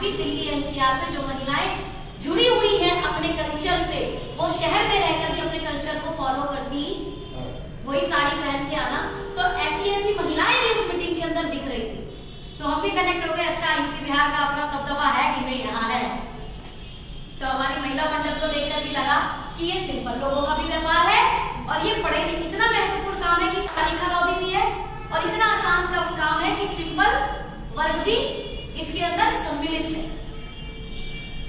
भी दिल्ली एनसीआर में जो महिलाएं जुड़ी हुई हैं अपने कल्चर से, वो शहर में रहकर भी अपने कल्चर को फॉलो करती, वही साड़ी पहन के आना, तो ऐसी ऐसी महिलाएं भी उस मीटिंग के अंदर दिख रही थी। तो हम भी कनेक्ट हो गए, अच्छा यूपी बिहार का अपना दबदबा है कि नहीं, यहाँ है। तो हमारी महिला मंडल को देखकर भी लगा कि ये सिंपल लोगों का भी व्यापार है और ये पढ़े लिखे, इतना महत्वपूर्ण काम है कि पढ़ा लिखा लॉबी भी है और इतना आसान का काम है कि सिंपल वर्ग भी इसके अंदर सम्मिलित है।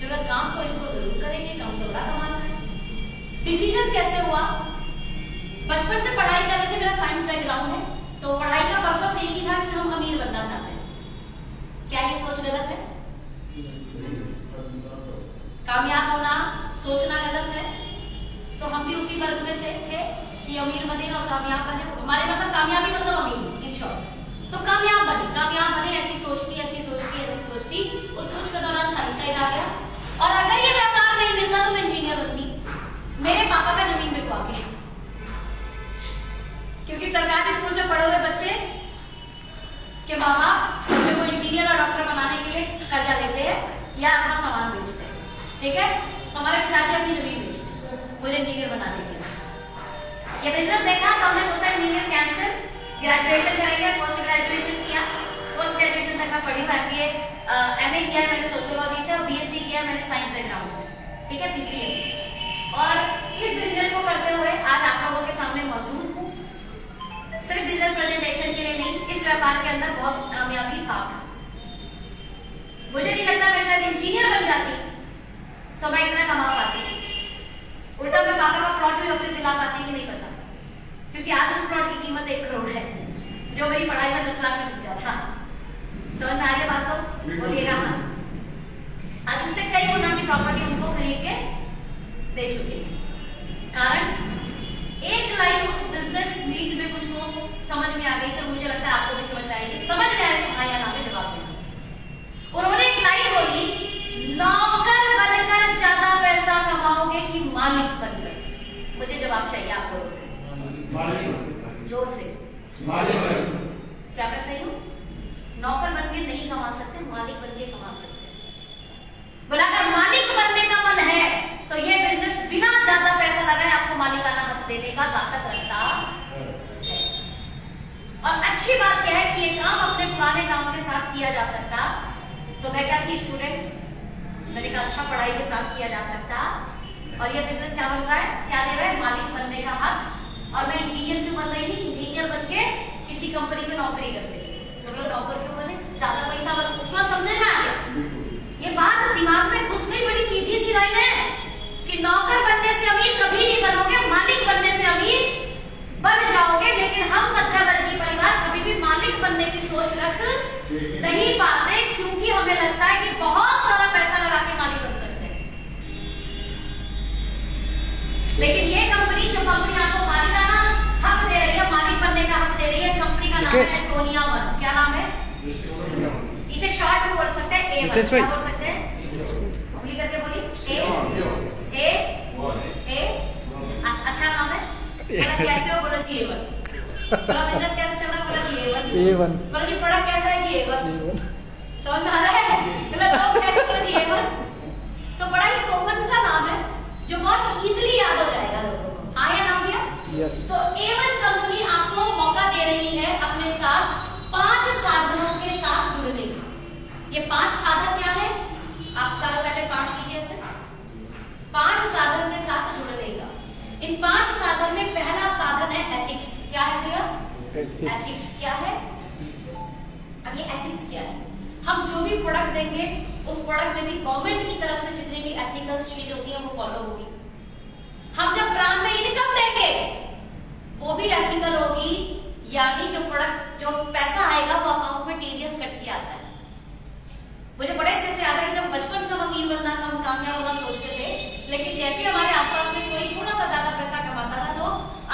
जो काम तो इसको जरूर करेंगे, काम तो बड़ा कमाल का है। डिसीजन कैसे हुआ? बचपन से पढ़ाई कर रहे थे, मेरा साइंस बैकग्राउंड है, तो पढ़ाई का पर्पस एक ही था कि हम अमीर बनना चाहते हैं। क्या ये सोच गलत है? कामयाब होना सोचना गलत है? तो हम भी उसी वर्ग में से थे कि अमीर बने और कामयाब बने। हमारे मतलब कामयाबी मतलब अमीर, इन शॉर्ट। तो कामयाब बने ऐसी सोचती उस सोच के दौरान साइड आ गया। और अगर ये व्यापार नहीं मिलता तो मैं इंजीनियर बनती। मेरे पापा का जमीन बिकवा के, क्योंकि सरकारी स्कूल से पढ़े हुए बच्चे के माँ बाप बच्चे को इंजीनियर और डॉक्टर बनाने के लिए कर्जा लेते हैं या अपना सामान बेचते हैं, ठीक है। तो हमारे पिताजी अपनी जमीन बेचते मुझे इंजीनियर बनाने के लिए। ये बिजनेस देखा तो हमने सोचा इंजीनियर कैंसिल, ग्रेजुएशन करेंगे, पोस्ट ग्रेजुएशन किया। पोस्ट ग्रेजुएशन तक मैं पढ़ी हूँ, MBA MA किया है मैंने सोशियोलॉजी से और BSc किया है मैंने साइंस बैकग्राउंड से, ठीक है, PCA। और इस बिजनेस को करते हुए आज आप लोगों के सामने मौजूद हूँ। सिर्फ बिजनेस प्रेजेंटेशन के लिए नहीं, इस व्यापार के अंदर बहुत कामयाबी पाप है। मुझे नहीं लगता मैं शायद इंजीनियर बन जाती तो मैं इतना कमा पाती, उल्टा मैं पापा का प्लॉट भी ऑफिस दिला पाती कि नहीं पता, क्योंकि आज उस प्लॉट की कीमत 1 करोड़ है जो मेरी पढ़ाई में 10 लाख में बिक जाता। समझ में आ रही है बात? तो बोलिएगा हाँ। आज उससे कई गुना की प्रॉपर्टी उनको खरीद के दे चुके हैं। कारण एक लाइन उस बिजनेस मीट में कुछ को समझ में आ गई, तो मुझे लगता है आपको भी समझ में आएगी। समझ में आए तो हाँ या ना में जवाब देना। उन्होंने एक लाइन बोली, नौकर बनकर ज्यादा पैसा कमाओगे कि मालिक बनकर? मुझे जवाब चाहिए आप लोगों से, जोर से। क्या मैं सही हूँ? नौकर बनके नहीं कमा सकते, मालिक बनके कमा सकते हैं। बोला अगर मालिक बनने का मन है तो ये बिजनेस बिना ज्यादा पैसा लगाए आपको मालिकाना हक देने का ताकत रखता है। और अच्छी बात यह है कि ये काम अपने पुराने काम के साथ किया जा सकता। तो मैं क्या थी, स्टूडेंट, मैंने कहा अच्छा पढ़ाई के साथ किया जा सकता। और ये बिजनेस क्या बन रहा है, क्या दे रहा है? मालिक बनने का हक। और मैं इंजीनियर क्यों बन रही थी? इंजीनियर बन के किसी कंपनी में नौकरी करते थे। तो लोग नौकर क्यों बने? ज्यादा पैसा उसमें समझने में आ गया, ये बात दिमाग में घुस गई। बड़ी सीधी सी लाइन है कि नौकर बनने से अमीर कभी नहीं बनोगे, मालिक बनने से अमीर बन जाओगे। लेकिन हम मध्यवर्गीय परिवार कभी भी मालिक बनने की सोच रख नहीं पाते, क्योंकि हमें लगता है कि बहुत सारा पैसा लगा के मालिक बन सकते हैं। लेकिन ये कंपनी, जो कंपनी आपको मालिकाना हक दे रही है, मालिक बनने का हक दे रही है, इस कंपनी का नाम है एस्टोनिया वन। क्या नाम है? इसे शॉर्ट में बोल सकते हैं A1। क्या बोल सकते हैं? बोली करके बोली A अच्छा नाम है। कैसे हो? बोला जी A1। बोला बिजनेस कैसे चल रहा है? बोला जी A1। बोला जी प्रोडक्ट कैसा है? जी A1। समझ में आ रहा है? बोला लोग कैसे? बोला जी A1। तो बड़ा ही कॉमन सा नाम है जो बहुत इजीली याद हो जाएगा लोगों को। हाँ या ना भैया? यस। तो A1 कंपनी आपको मौका दे रही है अपने साथ 5 साधनों के साथ जुड़ने का। ये 5 साधन क्या है? आप सालों पहले 5 कीजिए ऐसे। 5 साधन के साथ जुड़ने का। इन 5 साधन में पहला साधन है एथिक्स। क्या है भैया? एथिक्स क्या है? अब ये एथिक्स क्या है? हम जो भी प्रोडक्ट देंगे उस प्रोडक्ट में भी गवर्नमेंट की तरफ से जितनी भी एथिकल चीज होती है वो फॉलो होगी। हम जब ब्रांड में इनकम देंगे वो भी एथिकल होगी, यानी जो प्रोडक्ट, जो पैसा आएगा वो अकाउंट में TDS कट के आता है। मुझे बड़े अच्छे से याद है कि जब बचपन से हम अमीर बनना, कम कामयाब होना सोचते थे, लेकिन जैसे हमारे आसपास में कोई थोड़ा सा ज्यादा पैसा कमाता था तो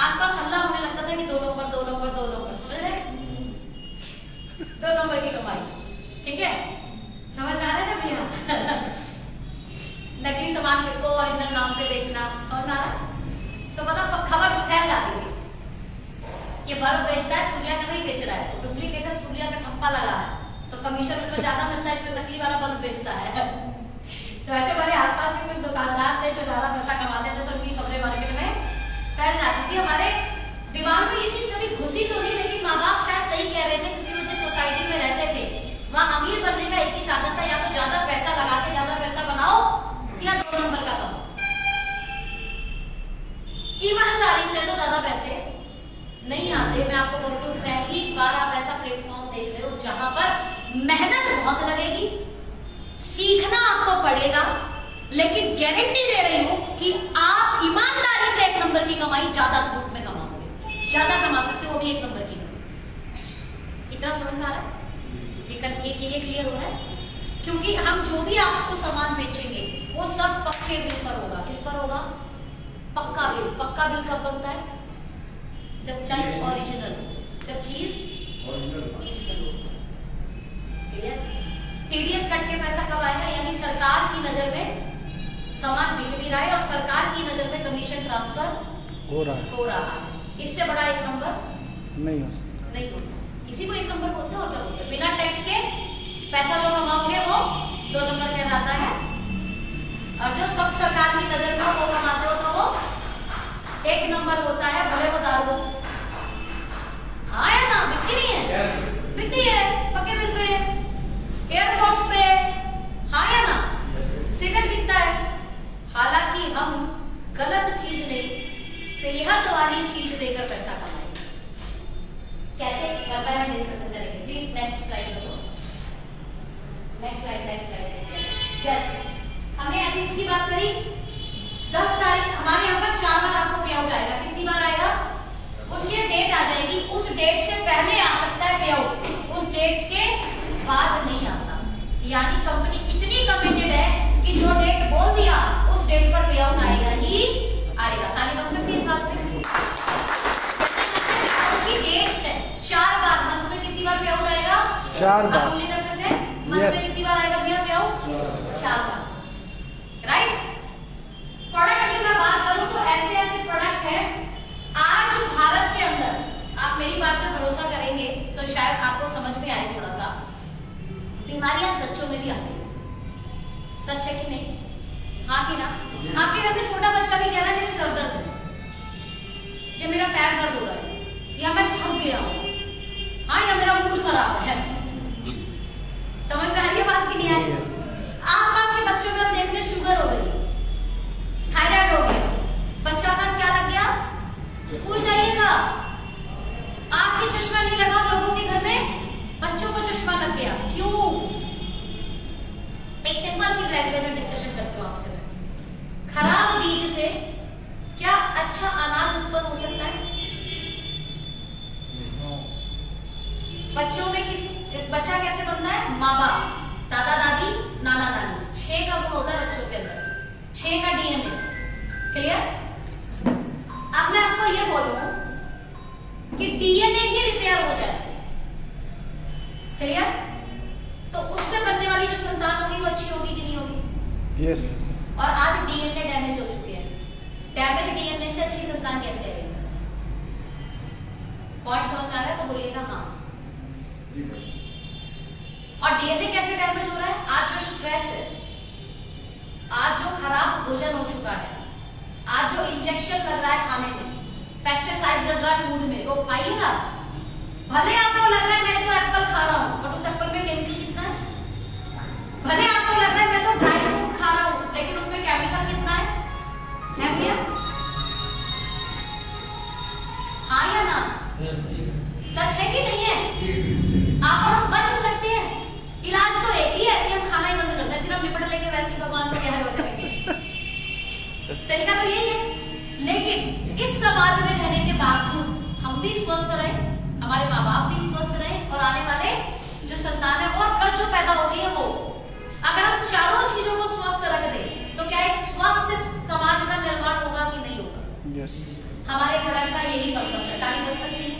आसपास हल्ला होने लगता था कि 2 नंबर 2 नंबर 2 नंबर। समझ रहे? 2 नंबर की कमाई, ठीक है? समझ में आ रहा है ना भैया? नकली सामान को ओरिजिनल नाम पे बेचना, समझ में आ रहा है? तो मतलब खबर फैल जाती थी कि बर्फ बेचता है, सूर्या का नहीं बेच रहा है, डुप्लीकेट है, सूर्या का ठप्पा लगा है। तो कमीशन उसमें ज्यादा मिलता है, इसलिए नकली वाला बल्ब बेचता है। तो ऐसे हमारे आसपास में कुछ दुकानदार थे जो ज्यादा पैसा कमाते थे, तो उनकी खबरें मार्केट में फैल जाती थी। हमारे दिमाग में ये चीज कभी घुसी तो नहीं, लेकिन माँ बाप शायद सही कह रहे थे, क्योंकि वो जिस सोसाइटी में रहते थे वहाँ अमीर बनने का एक ही साधन था, या तो ज्यादा पैसा लगा के ज्यादा पैसा बनाओ या 2 नंबर का कमाओ। ईमानदारी से तो ज्यादा पैसे नहीं आते। मैं आपको बोल रही हूँ, पहली बार आप ऐसा प्लेटफॉर्म देख रहे हो जहां पर मेहनत बहुत लगेगी, सीखना आपको पड़ेगा, लेकिन गारंटी दे रही हूं कि आप ईमानदारी से 1 नंबर की कमाई ज्यादा ग्रुप में कमाओगे, ज्यादा कमा सकते हो, वो भी 1 नंबर की। इतना समझ में आ रहा है? ये क्लियर हो रहा है? क्योंकि हम जो भी आपको सामान बेचेंगे वो सब पक्के बिल पर होगा। किस पर होगा? पक्का बिल। पक्का बिल कब बनता है? जब चीज ओरिजिनल, जब चीज ओरिजिनल हो। क्लियर? टीडीएस कट के पैसा कब आएगा? यानी सरकार की नजर में सामान बिक भी रहा है और सरकार की नजर में कमीशन ट्रांसफर हो रहा है। इससे बड़ा 1 नंबर नहीं हो सकता, नहीं होता। इसी को 1 नंबर बोलते हैं। और क्या बोलते हैं? बिना टैक्स के पैसा जो कमाओगे वो 2 नंबर कहलाता है, और जो सब सरकार की नजर में वो कमाते हो तो वो 1 नंबर होता है। भले वो दारू, हाँ या ना, बिकती नहीं है? बिकती है पक्के बिल पे, एयरपोर्ट पे, हाँ या ना? सिगरेट बिकता है। हालांकि हम गलत चीज नहीं, सेहत वाली चीज देकर पैसा कमाएंगे। कैसे? में डिस्कशन करेंगे। Please next slide low. Next slide. Yes, हमने अभी इसकी बात करी। 10 तारीख हमारे यहाँ पर 4 बार आपको पे आउट आएगा। कितनी बार आएगा? उसकी डेट आ जाएगी, उस डेट से पहले आ सकता है पे आउट, उस डेट के बाद नहीं आता। यानी कंपनी इतनी कमिटेड है कि जो डेट बोल दिया उस डेट पर पे आउट आएगा ही आएगा। ताली बज सकती है इस बात पे? डेट्स है 4 बार। मंथ में कितनी बार पे आउट आएगा? 4 बार। आप कर सकते हैं मंथ में कितनी बार आएगा भैया पे आउट? 4 बार। राइट? प्रोडक्ट की मैं बात करूं तो ऐसे ऐसे प्रोडक्ट है आज भारत के अंदर, आप मेरी बात पे भरोसा करेंगे तो शायद आपको समझ में आए थोड़ा सा। बीमारियां बच्चों में भी आती है, सच है कि नहीं? हाँ कि ना? आपके घर में छोटा बच्चा भी कह रहा है मेरे सर दर्द है, या मेरा पैर दर्द हो रहा है, या मैं थक गया हूं, हाँ, या मेरा मूड खराब है। समझ में आ रही है बात की नहीं आ रही? आसपास के बच्चों में हम देख रहे शुगर हो गई, थायराइड हो गया, बच्चा का क्या लग गया? स्कूल जाइएगा, आपके चश्मा नहीं लगा, लोगों के घर में बच्चों को चश्मा लग गया। क्यों? एक सिंपल सी लैंग्वेज में डिस्कशन करती हूँ आपसे। खराब बीज से क्या अच्छा अनाज उत्पन्न हो सकता है? बच्चों में बच्चा कैसे बनता है? माँ बाप, दादा दादी, नाना नानी, 6 का गुण होता है बच्चों के अंदर, 6 का डीएनए। क्लियर? अब मैं आपको ये बोलूं कि डीएनए ही रिपेयर हो जाए, क्लियर, तो उससे बनने वाली जो संतान होगी वो अच्छी होगी कि नहीं होगी? यस। और आज डीएनए डैमेज हो चुके हैं। डैमेज डीएनए से अच्छी संतान कैसे आएगी? पॉइंट समझ में आ रहा है तो बोलिएगा हाँ। और डीएनए कैसे डैमेज हो रहा है? आज जो स्ट्रेस है, आज जो खराब भोजन हो चुका है, आज जो इंजेक्शन लग रहा है खाने में, पेस्टिसाइड लग रहा है फूड में, रोक पाइएगा? भले आपको लग रहा है मैं तो एप्पल खा रहा हूं, बट उस एप्पल में केमिकल कितना है? भले आपको लग रहा है मैं तो ड्राई फ्रूट खा रहा हूं, लेकिन उसमें केमिकल कितना है भैया? हाँ या ना? सच है कि नहीं है? आप और हम बच सकते हैं। इलाज तो एक ही है कि हम खाना ही बंद कर दें, फिर हम निपट लेंगे वैसे भगवान को प्यार हो जाएंगे। तरीका तो यही है। लेकिन इस समाज में रहने के बावजूद हम भी स्वस्थ रहे, हमारे माँ बाप भी स्वस्थ रहे, और आने वाले जो संतान है और प्लस जो पैदा हो गई है वो, अगर हम चारों चीजों को स्वस्थ रख दें तो क्या एक स्वस्थ समाज का निर्माण होगा कि नहीं होगा? yes. हमारे प्रोडक्ट का यही पर्पस है। ताली बज सकती है?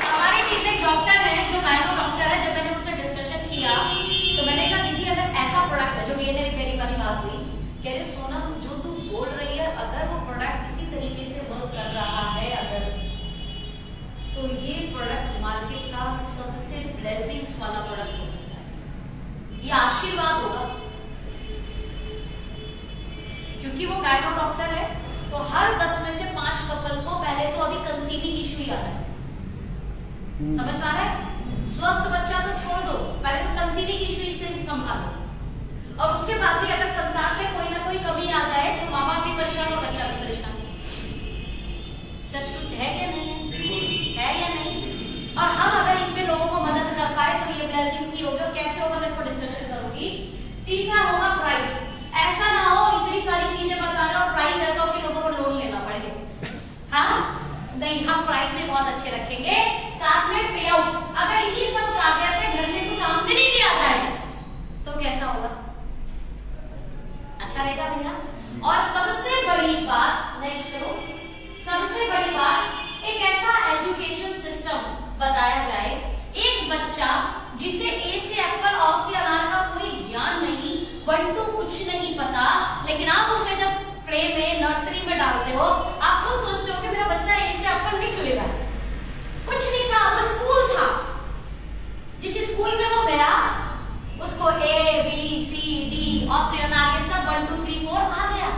हमारी टीम में डॉक्टर है जो गायनो डॉक्टर है। जब मैंने उनसे डिस्कशन किया तो मैंने कहा दीदी अगर ऐसा प्रोडक्ट है, जो डीएनए रिपेयरिंग वाली बात हुई, कह रहे सोनम जो तू बोल रही है अगर वो प्रोडक्ट किसी तरीके से वर्क कर रहा है अगर, तो ये प्रोडक्ट मार्केट का आता है। समझ पा रहे हैं? स्वस्थ बच्चा तो छोड़ दो, पहले तो कंसीविंग इश्यू से संभालो, और उसके बाद भी अगर संतान में कोई ना कोई कमी आ जाए तो माँ बाप भी परेशान और बच्चा भी परेशान। सच है या नहीं है या नहीं? और हम अगर इसमें लोगों को मदद कर पाए तो ये ब्लेसिंग सी होगी। और कैसे होगा मैं इसको डिस्कशन करूंगी। तीसरा होगा प्राइस। ऐसा ना हो इतनी सारी चीजें बता रहे और प्राइस ऐसा हो कि लोगों को लोन लेना पड़े। हाँ नहीं, हम प्राइस भी बहुत अच्छे रखेंगे, साथ में पे आउट। अगर इन्हीं सब कार्य से घर में कुछ आमदनी भी आ जाए तो कैसा होगा? अच्छा रहेगा भैया। और सबसे बड़ी बात, नेक्स्ट करो, सबसे बड़ी बात एक ऐसा एजुकेशन सिस्टम बताया जाए। एक बच्चा जिसे ए से एप्पल और से अनार का कोई ज्ञान नहीं, 1 2 कुछ नहीं पता, लेकिन आप उसे जब प्ले में नर्सरी में डालते हो आप खुद सोचते हो कि मेरा बच्चा ए से एप्पल लिख लेगा। कुछ नहीं था, वो स्कूल था। जिस स्कूल में वो गया उसको ए बी सी डी और से अनार ये सब 1 2 3 4 आ गया।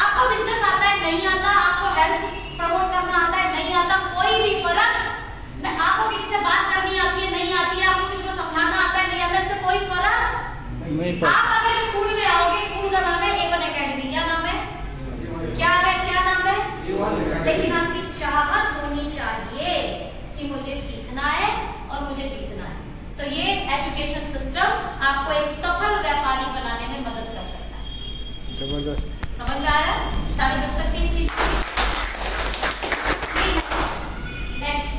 आपको बिजनेस आता है नहीं आता, आपको हेल्थ प्रमोट करना आता है नहीं आता, कोई भी फर्क नहीं। आपको किसी से बात करनी आती है नहीं आती है, आपको किसी को समझाना आता है नहीं आता, इससे कोई फर्क नहीं पड़ता। आप अगर स्कूल में आओगे, स्कूल का नाम है A1 एकेडमी, क्या नाम है? क्या नाम है? लेकिन आपकी चाहत होनी चाहिए कि मुझे सीखना है और मुझे जीतना है। तो ये एजुकेशन सिस्टम आपको एक सफल व्यापारी बनाने में मदद कर सकता है। जबरदस्त। समझ में आया? ताली बज सकती है इस चीज की। नेक्स्ट,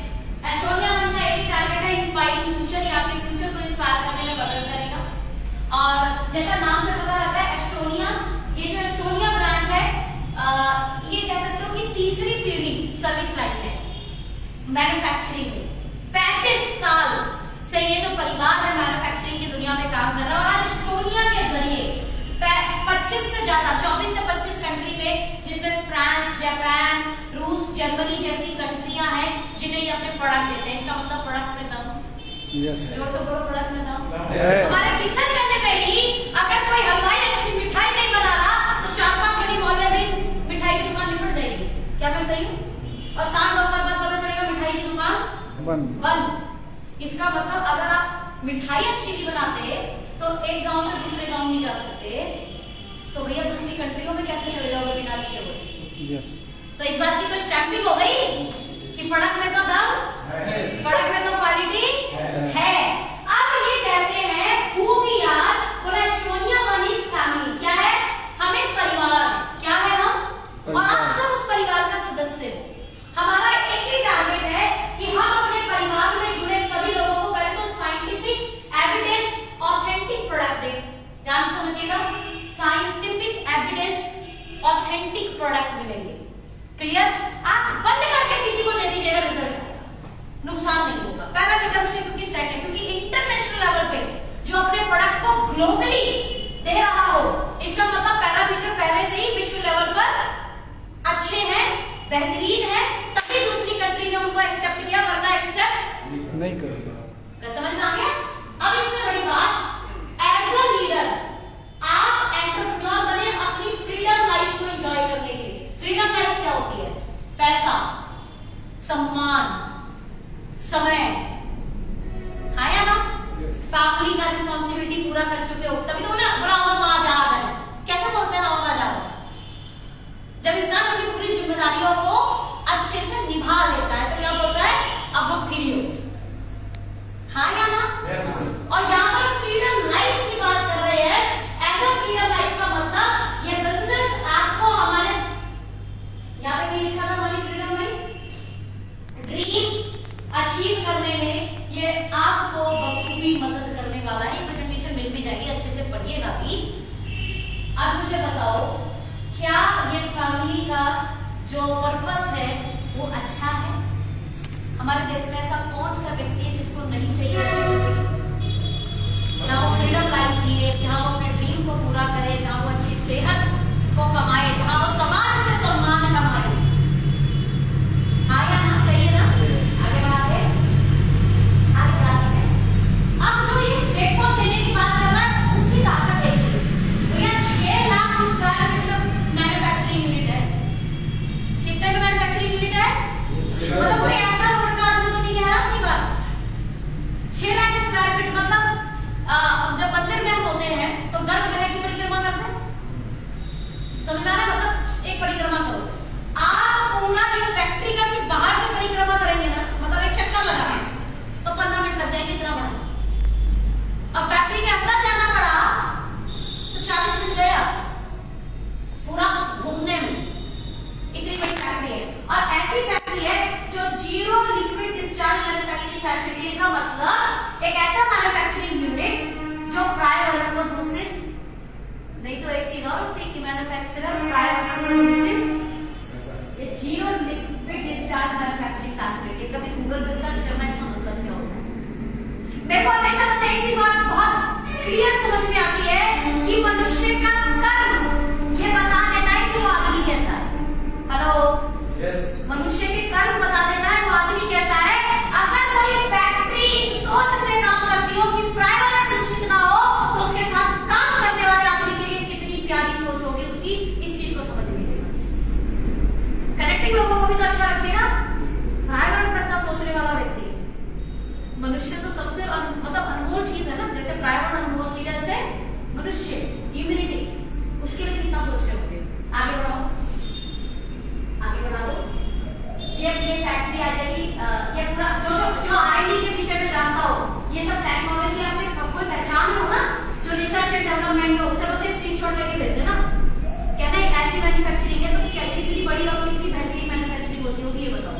एस्टोनिया बनना एक टारगेट है, इंस्पायरिंग फ्यूचर। ये आपके फ्यूचर को इंस्पायर करने में मदद करेगा। और जैसा नाम से पता लगता है एस्टोनिया, ये जो एस्टोनिया ब्रांड है ये कह सकते हो कि तीसरी पीढ़ी सर्विस लाइन है मैन्युफैक्चरिंग में। 35 साल से ये जो परिवार है मैन्युफैक्चरिंग की दुनिया में काम कर रहा है। और आज एस्टोनिया के जरिए 25 से ज्यादा 24 से 25 कंट्री में, जिसमें फ्रांस, जापान, रूस, जर्मनी जैसी कंट्रियां हैं जिन्हें ये अपने प्रोडक्ट देते हैं। इसका मतलब प्रोडक्ट में दम। जोर से बोलो, प्रोडक्ट में दम। हमारे किचन गली में ही अगर कोई हलवाई अच्छी मिठाई नहीं बना रहा तो 4-5 गली मोहल्ले में मिठाई की दुकान निपट जाएगी। क्या मैं सही हूँ? और 7-9 साल बाद पता चलेगा मिठाई की दुकान बंद। इसका मतलब अगर आप मिठाई अच्छी नहीं बनाते तो एक गांव से दूसरे गांव नहीं जा सकते, तो भैया दूसरी कंट्रियों में कैसे चले जाओगे बिना अच्छे हुए? तो इस बात की तो स्टैम्पिंग हो गई कि प्रोडक्ट में तो दम, प्रोडक्ट में तो क्वालिटी है। अब ये कहते हैं who we are, बोला एस्टोनिया वन इज फैमिली। क्या है? हम एक परिवार। क्या है हम? और आप सब उस परिवार का सदस्य हो। हमारा एक ही टारगेट है कि हम अपने परिवार में जुड़े सभी लोगों को पहले तो साइंटिफिक एविडेंस ऑथेंटिक प्रोडक्ट दें। ध्यान से समझिएगा, साइंटिफिक एविडेंस ऑथेंटिक प्रोडक्ट मिलेंगे। क्लियर? आंख बंद करके किसी को दे दीजिएगा, रिजल्ट आएगा, नुकसान नहीं होगा। पैरामीटर उसके क्योंकि सेट है, क्योंकि इंटरनेशनल लेवल पे जो अपने प्रोडक्ट को ग्लोबली दे रहा हो, इसका मतलब पैरामीटर पहले से ही विश्व लेवल पर अच्छे हैं, बेहतरीन है, तभी दूसरी कंट्री ने उनको एक्सेप्ट किया, वरना एक्सेप्ट नहीं करेगा। समझ में आ गया? अब इससे बड़ी बात, एज अ लीडर आप एंटरप्रेन्योर बने अपनी फ्रीडम लाइफ को एंजॉय करने के लिए। फ्रीडम लाइफ क्या होती है? पैसा, सम्मान, समय, हाँ या ना? फैमिली का रिस्पॉन्सिबिलिटी पूरा कर चुके हो, तभी तो बोला हम आजाद है। कैसे बोलते हैं हम आजाद है? जब इंसान अपनी पूरी जिम्मेदारियों को अच्छे से निभा लेता है तो क्या बोलता है? अब हम फ्री हो। हाँ या ना? और यहाँ पर फ्रीडम लाइफ की बात कर रहे हैं। ऐसा फ्रीडम लाइफ का मतलब ये बिजनेस आपको हमारे यहाँ पे नहीं लिखा था, हमारी फ्रीडम लाइफ ड्रीम अचीव करने में ये आपको बखूबी मदद करने वाला है। प्रेजेंटेशन मिल भी जाएगी, अच्छे से पढ़िएगा भी। अब मुझे बताओ, क्या ये फैमिली का जो पर्पस है वो अच्छा है? हमारे देश में ऐसा कौन सा व्यक्ति है जिसको नहीं चाहिए ऐसी जिंदगी, जहाँ वो फ्रीडम लाइफ जिए, जहाँ वो अपने ड्रीम को पूरा करे, जहाँ वो अच्छी सेहत को कमाए, जहाँ वो समाज से सम्मान कमाए? हाँ या ना? चाहिए ना? आगे बढ़ाते अब जो ये प्लेटफॉर्म देने की बात कर रहा है उसकी ताकत देखिए भैया। 6 lakh square feet manufacturing unit है। कितने में मैन्युफैक्चरिंग यूनिट है? गर्भ ग्रह की परिक्रमा करते हैं, समझ में आ रहा है? मतलब एक परिक्रमा करो, आप पूरा इस फैक्ट्री का सिर्फ बाहर से परिक्रमा करेंगे ना, मतलब एक चक्कर लगाना तो 15 मिनट लग जाएंगे, इतना बड़ा। अब फैक्ट्री के अंदर जाना पड़ा तो 40 मिनट गए आप पूरा घूमने में। इतनी बड़ी फैक्ट्री है, और ऐसी फैक्ट्री है जो zero liquid discharge manufacturing facility. इसका मतलब एक ऐसा मैन्युफैक्चरिंग यूनिट जो पर्यावरण को दूषित नहीं, तो एक चीज और होती है कि मैन्युफैक्चरर पर्यावरण को दूषित, ये zero liquid discharge manufacturing facility. कभी गूगल पे सर्च करना, इसका मतलब क्या होता है? मेरे को हमेशा बस एक चीज बहुत क्लियर समझ में आती है कि मनुष्य का कर्म ये बता देता है कि वो आदमी कैसा है। हेलो, मनुष्य के कर्म बता देता है वो आदमी कैसा है। अगर कोई फैक्ट्री सोच से काम करती हो कि पर्यावरण दूषित ना हो, तो उसके साथ काम करने वाले आदमी के लिए कितनी प्यारी सोच होगी उसकी, इस चीज को समझ लीजिएगा। कनेक्टिंग लोगों को भी तो अच्छा रखेगा, पर्यावरण तक का सोचने वाला व्यक्ति। मनुष्य तो सबसे मतलब अनमोल चीज है ना, जैसे पर्यावरण अनमोल चीज है, ऐसे मनुष्य ह्यूमैनिटी, उसके लिए कितना सोच रहे होंगे। आगे बढ़ाओ, आगे बढ़ा दो। ये फैक्ट्री आ जाएगी, ये पूरा जो R&D के विषय में जानता हो, ये सब टेक्नोलॉजी आपने कोई पहचान में हो ना, जो रिसर्च एंड डेवलपमेंट में, उसे बस स्क्रीनशॉट लेके भेज देना, कहना है ऐसी मैन्युफैक्चरिंग है, तो क्या कितनी बड़ी और कितनी बेहतरीन मैन्युफैक्चरिंग होती होगी, ये बताओ।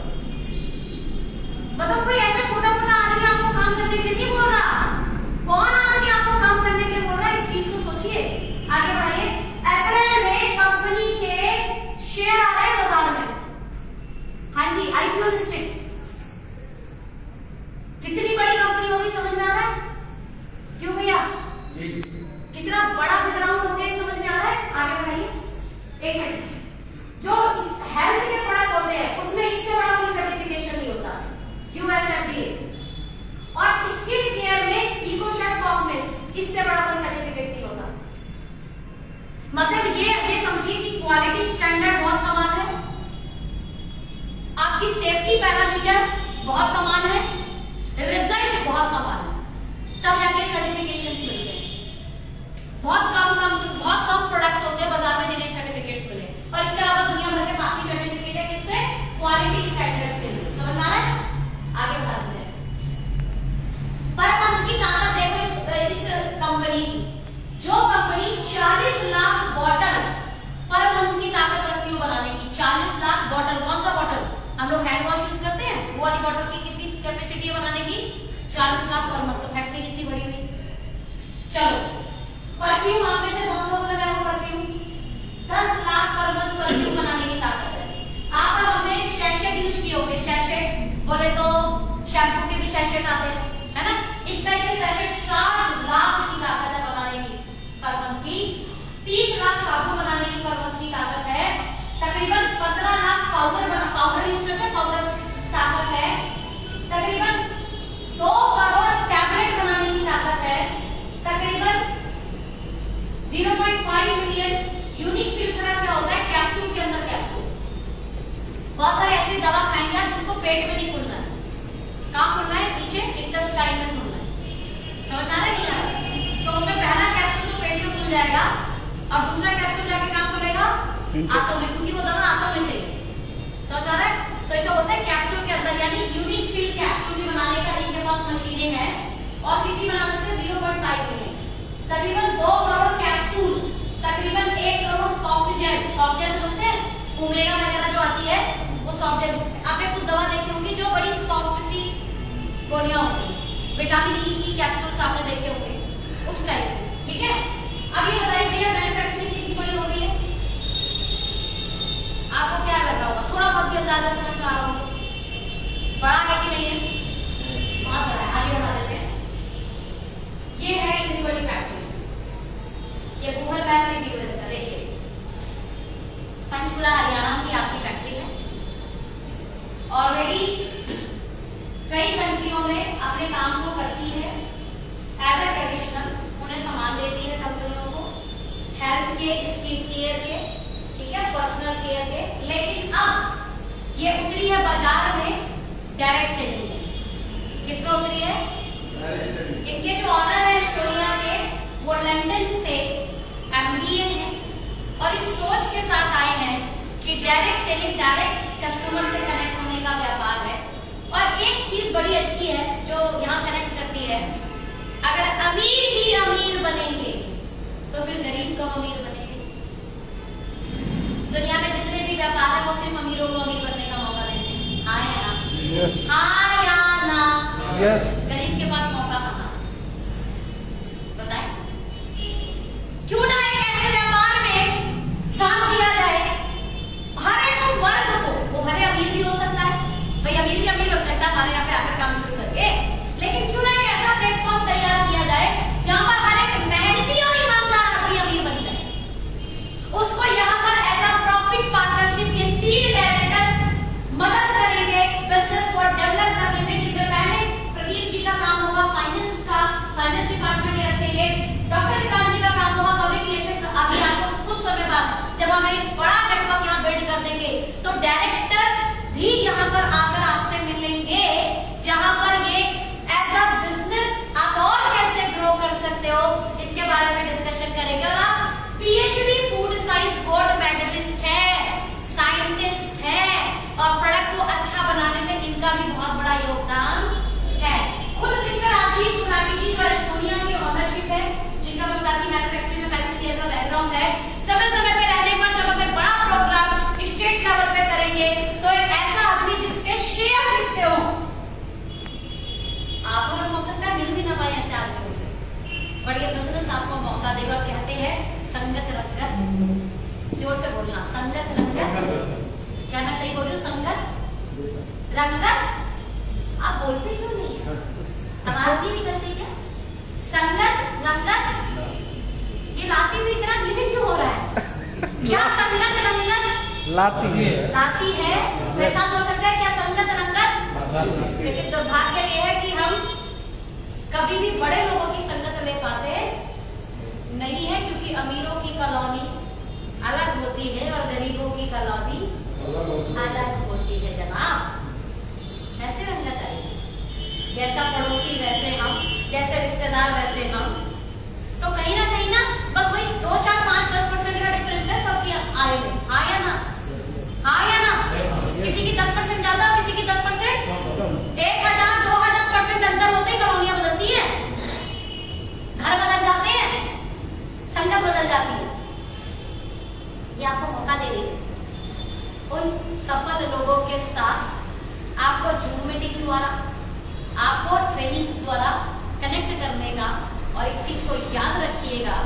मतलब कोई ऐसा छोटा मोटा आदमी आपको काम करने के लिए नहीं बोल रहा, कौन आदमी आपको काम करने के लिए बोल रहा है, इस चीज को सोचिए। आगे बढ़ाइए। अप्रैल में कंपनी के शेयर आ रहे हैं बाजार में, हाँ जी, IPO लिस्टेड। कितनी बड़ी कंपनी होगी, समझ में आ रहा है? क्यों भैया, कितना बड़ा बैकग्राउंड हो गया, समझ में आ रहा है? आगे बढ़ाइए एक मिनट। जो हेल्थ के प्रोडक्ट होते हैं उसमें इससे बड़ा कोई सर्टिफिकेशन नहीं होता, USFDA। और स्किन केयर में इकोशेफ कॉस्मेटिक्स, इससे बड़ा कोई सर्टिफिकेट नहीं होता। मतलब ये समझिए कि क्वालिटी स्टैंडर्ड बहुत कमाल है, आपकी सेफ्टी पैरामीटर बहुत कमाल है, रिजल्ट बहुत कमाल है, तब जाके सर्टिफिकेशंस मिलते हैं। बहुत कम प्रोडक्ट्स होते हैं बाजार में जिन्हें सर्टिफिकेट्स मिले, और इसके अलावा दुनिया भर के बाकी सर्टिफिकेट है किसपे, क्वालिटी स्टैंडर्ड्स के लिए। समझ में आ रहा है? आगे बढ़ा देते हैं। पर मंथ की ताकत देखो इस कंपनी की, जो company 40 lakh bottle per month की ताकत रखती हो बनाने की। 40 लाख बॉटल, कौन सा बॉटल, हम लोग हैंड वॉश यूज करते हैं, वो वाली बॉटल की कितनी कैपेसिटी है बनाने की, 40 लाख पर मंथ। तो फैक्ट्री कितनी बड़ी हुई। चलो, परफ्यूम आप में से बहुत लोग लगाए वो perfume, 10 lakh per month perfume बनाने की ताकत है। आप और हमने शैशेट यूज किए होंगे, शैशेट बोले तो शैम्पू के भी शैशेट आते हैं, है ना? इस टाइप के शैशेट 60 लाख की ताकत है बनाने की पर मंथ की। 30 लाख साबुन बनाने की पर मंथ की ताकत है। तकरीबन 15 लाख पाउडर यूज करते हैं, पाउडर ताकत है। तकरीबन 2 करोड़ टैबलेट बनाने की ताकत है। तकरीबन 0.5 मिलियन यूनिक फिल प्रोडक्ट क्या होता है, कैप्सूल के अंदर कैप्सूल। बहुत सारे ऐसी दवा खाएंगे आप जिसको पेट में नहीं खुलना है, कहाँ खुलना है, नीचे इंटेस्टाइन में खुलना है। समझ में आ रहा है, नहीं आ रहा? तो उसमें पहला कैप्सूल तो पेट में खुल जाएगा, और दूसरा कैप्सूल जाके कहाँ खुलेगा, आंतों में, क्योंकि वो दवा आंतों में चाहिए। समझ आ रहा है? तो ऐसा होता है कैप्सूल के अंदर, यानी यूनिक फिल कैप्सूल भी बनाने का इनके पास मशीनें हैं, और कितनी बना सकते हैं, 0.5 मिलियन। तकरीबन 2 करोड़ कैप्सूल, तकरीबन 1 crore soft gel. Soft gel समझते हैं, ओमेगा वगैरह जो आती है वो सॉफ्ट जेल। आपने कुछ दवा देखी होंगी जो बड़ी सॉफ्ट सी गोलियां होती है, विटामिन ई की कैप्सूल्स आपने देखे होंगे उस टाइप के, ठीक है? अब ये बताइए भैया मैन्युफैक्चरिंग कितनी बड़ी हो गई है, आपको क्या लग रहा होगा? थोड़ा बहुत भी अंदाजा समझ में आ रहा होगा, बड़ा है कि नहीं है? बहुत बड़ा है। आगे बढ़ा देते हैं। ये है इतनी बड़ी फैक्ट्री, ये गूगल मैप में व्यू है इसका, देखिए पंचकुला हरियाणा की आपकी फैक्ट्री है। ऑलरेडी कई कंट्रियों में अपने काम को करती है एज ए ट्रेडिशनल, उन्हें सामान देती है कंपनियों को, हेल्थ के, स्किन केयर के, ठीक है, पर्सनल केयर के। लेकिन अब ये उतरी है बाजार में डायरेक्ट सेलिंग में। किसमें उतरी है? इनके जो ऑनर है एस्टोनिया के, वो लंदन से MBA है और इस सोच के साथ आए हैं कि डायरेक्ट सेलिंग, डायरेक्ट कस्टमर से कनेक्ट होने का व्यापार है। और एक चीज बड़ी अच्छी है जो यहाँ कनेक्ट करती है, अगर अमीर ही अमीर बनेंगे तो फिर गरीब कब अमीर बनेंगे? दुनिया में जितने भी व्यापार है वो सिर्फ अमीरों को अमीर बनने का मौका देते हैं। हाँ या ना? Yes. हाँ या ना? Yes. गरीब के पास मौका कहाँ? बताएं? क्यों ना एक ऐसे व्यापार में साथ दिया जाए हर एक उस वर्ग को। वो हरे अमीर भी हो सकता है भाई, अमीर भी अमीर हो सकता है हमारे यहाँ पे आकर काम शुरू करके, लेकिन क्यों ना एक ऐसा प्लेटफॉर्म तैयार किया जाए जहाँ पर हर एक मेहनती और ईमानदार आदमी अमीर बन जाए। उसको यहाँ पर एज अ प्रॉफिट पार्टनरशिप ये 3 डायरेक्टर मदद करेंगे बिजनेस को डेवलप करने में, जिसमें पहले प्रदीप जी का काम होगा फाइनेंस का, फाइनेंस डिपार्टमेंट में रखेंगे। डॉक्टर विकास जी का काम होगा पब्लिक रिलेशन का। अभी आपको कुछ समय बाद जब हम एक बड़ा नेटवर्क यहाँ बिल्ड कर देंगे तो डायरेक्टर भी यहाँ पर आकर आपसे मिलेंगे, जहाँ पर ये एज अ बिजनेस आप और कैसे ग्रो कर सकते हो इसके बारे में डिस्कशन करेंगे। और आप PhD food science gold medalist है, साइंटिस्ट है और प्रोडक्ट को अच्छा बनाने में इनका भी बहुत बड़ा योगदान है। खुद मिस्टर आशीष गुलाबी जी जो एस्टोनिया की ऑनरशिप है, जिनका मैं बताती मैन्युफैक्चरिंग में 35 ईयर का बैकग्राउंड है, समय समय पे रहने पर जब हमें बड़ा प्रोग्राम स्टेट लेवल पे करेंगे तो एक ऐसा आदमी जिसके शेयर बिकते हो, आपको हो सकता है मिल भी ना पाए ऐसे आदमियों से, बट ये बिजनेस आपको मौका देगा। और कहते हैं संगत रंगत, जोर से बोलना, संगत रंगत। क्या मैं सही बोल रही हूँ? संगत रंगत। आप बोलते क्यों नहीं है? आवाज नहीं निकलती क्या? संगत रंगत। ये लाती भी इतना धीरे क्यों हो रहा है? क्या संगत रंगत लाती है? मेरे साथ हो सकता है क्या संगत रंगत? लेकिन दुर्भाग्य ये है कि हम कभी भी बड़े लोगों की संगत ले पाते नहीं है, क्योंकि अमीरों की कॉलोनी अलग होती है और गरीबों की कॉलोनी अलग होती है जनाब। ऐसे रंगत आएगी, जैसा पड़ोसी वैसे हम, जैसे रिश्तेदार वैसे हम। तो कहीं ना बस वही 2, 4, 5, 10% का डिफरेंस है सबकी आय में। हाँ या ना? हाँ या ना? किसी की 10% ज्यादा, किसी की 10%, 1000, 2000% अंतर होते ही कॉलोनियां बदलती है, घर बदल जाते हैं, संगत बदल जाती है। ये आपको मौका दे रही है उन सफल लोगों के साथ आपको जूम मीटिंग द्वारा, आपको ट्रेनिंग्स द्वारा कनेक्ट करने का। और एक चीज को याद रखिएगा,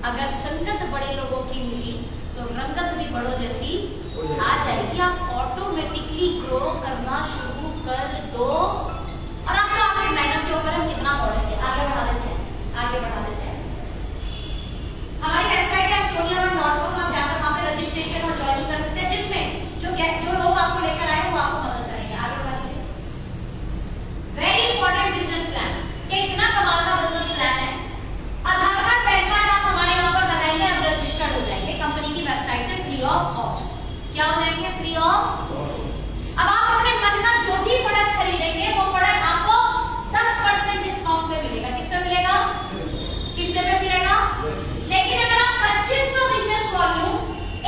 अगर संगत बड़े लोगों की मिली तो रंगत भी बड़ों जैसी आ जाएगी। आप ऑटोमेटिकली ग्रो करना शुरू कर दो। और अब तो आपकी मेहनत के ऊपर हम कितना दौड़ेंगे, आगे बढ़ा देते हैं। हमारी वेबसाइट है estonia.com, आप जाकर वहाँ पे रजिस्ट्रेशन और ज्वाइनिंग कर सकते हैं, जिसमें जो लोग आपको लेकर आए वो आपको मदद करेंगे। आगे बढ़ा दीजिए। वेरी इंपॉर्टेंट बिजनेस प्लान, ये इतना कमाल का बिजनेस प्लान है। आधार कार्ड, पैन कार्ड आप हमारे यहाँ पर लगाएंगे, आप रजिस्टर्ड हो जाएंगे कंपनी की वेबसाइट से फ्री ऑफ कॉस्ट। क्या हो जाएंगे? Free of. अब आप अपने मन का जो भी प्रोडक्ट खरीदेंगे वो प्रोडक्ट आपको 10% डिस्काउंट पे मिलेगा। किस पे मिलेगा? कितने पे मिलेगा? लेकिन अगर आप 2500 बिजनेस वॉल्यूम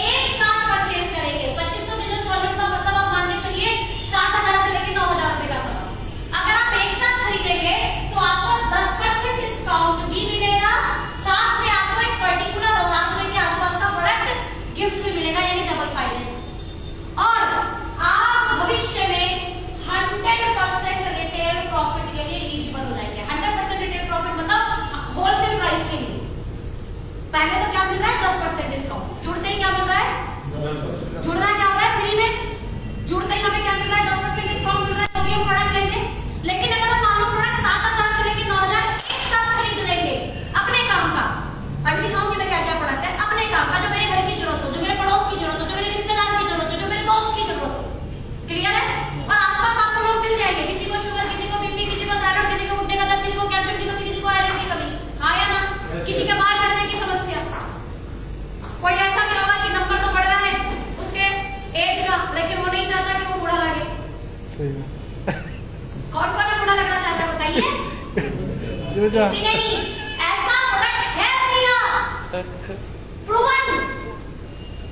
एक साथ परचेज करेंगे, 2500 बिजनेस वॉल्यूम का मतलब आप मान के चलिए 7000 से लेकर 9000 रुपए का सामान अगर आप एक साथ खरीदेंगे तो आपको 10% डिस्काउंट भी मिलेगा, साथ में आपको एक पर्टिकुलर 1000 रुपए के आसपास का प्रोडक्ट गिफ्ट भी मिलेगा, यानी डबल फायदे। और आप भविष्य में 100% रिटेल प्रॉफिट के लिए एलिजिबल हो जाएंगे। 100% रिटेल प्रॉफिट मतलब होलसेल प्राइस के लिए। पहले तो क्या मिल रहा है? 10% डिस्काउंट। जुड़ते ही क्या मिल रहा है? जुड़ना क्या हो रहा है? फ्री में। जुड़ते ही हमें क्या मिल रहा है? 10% डिस्काउंट मिल रहा है, तो भी हम प्रोडक्ट लेंगे। लेकिन अगर हम मान लो प्रोडक्ट 7000 से लेकर 9000 एक साथ खरीद लेंगे अपने काम का, अभी दिखाऊंगी मैं क्या क्या प्रोडक्ट है अपने काम का, जो मेरे घर की जरूरत हो, जो मेरे पड़ोस की जरूरत हो, जो मेरे रिश्तेदार की जरूरत हो, जो मेरे दोस्त की जरूरत हो। क्लियर है? और आसपास आपको लोग मिल जाएंगे, किसी को शुगर, किसी को बीपी, किसी को थायराइड, किसी को घुटने का दर्द, किसी को कैल्शियम, किसी को आयरन की कमी। हाँ या ना? किसी के बाल झड़ने की समस्या। कोई ऐसा भी होगा कि नंबर तो बढ़ रहा है उसके एज का, लेकिन वो नहीं चाहता कि वो बूढ़ा लगे। कौन कौन बूढ़ा लगना चाहता है बताइए? नहीं, ऐसा प्रोडक्ट है प्रूवन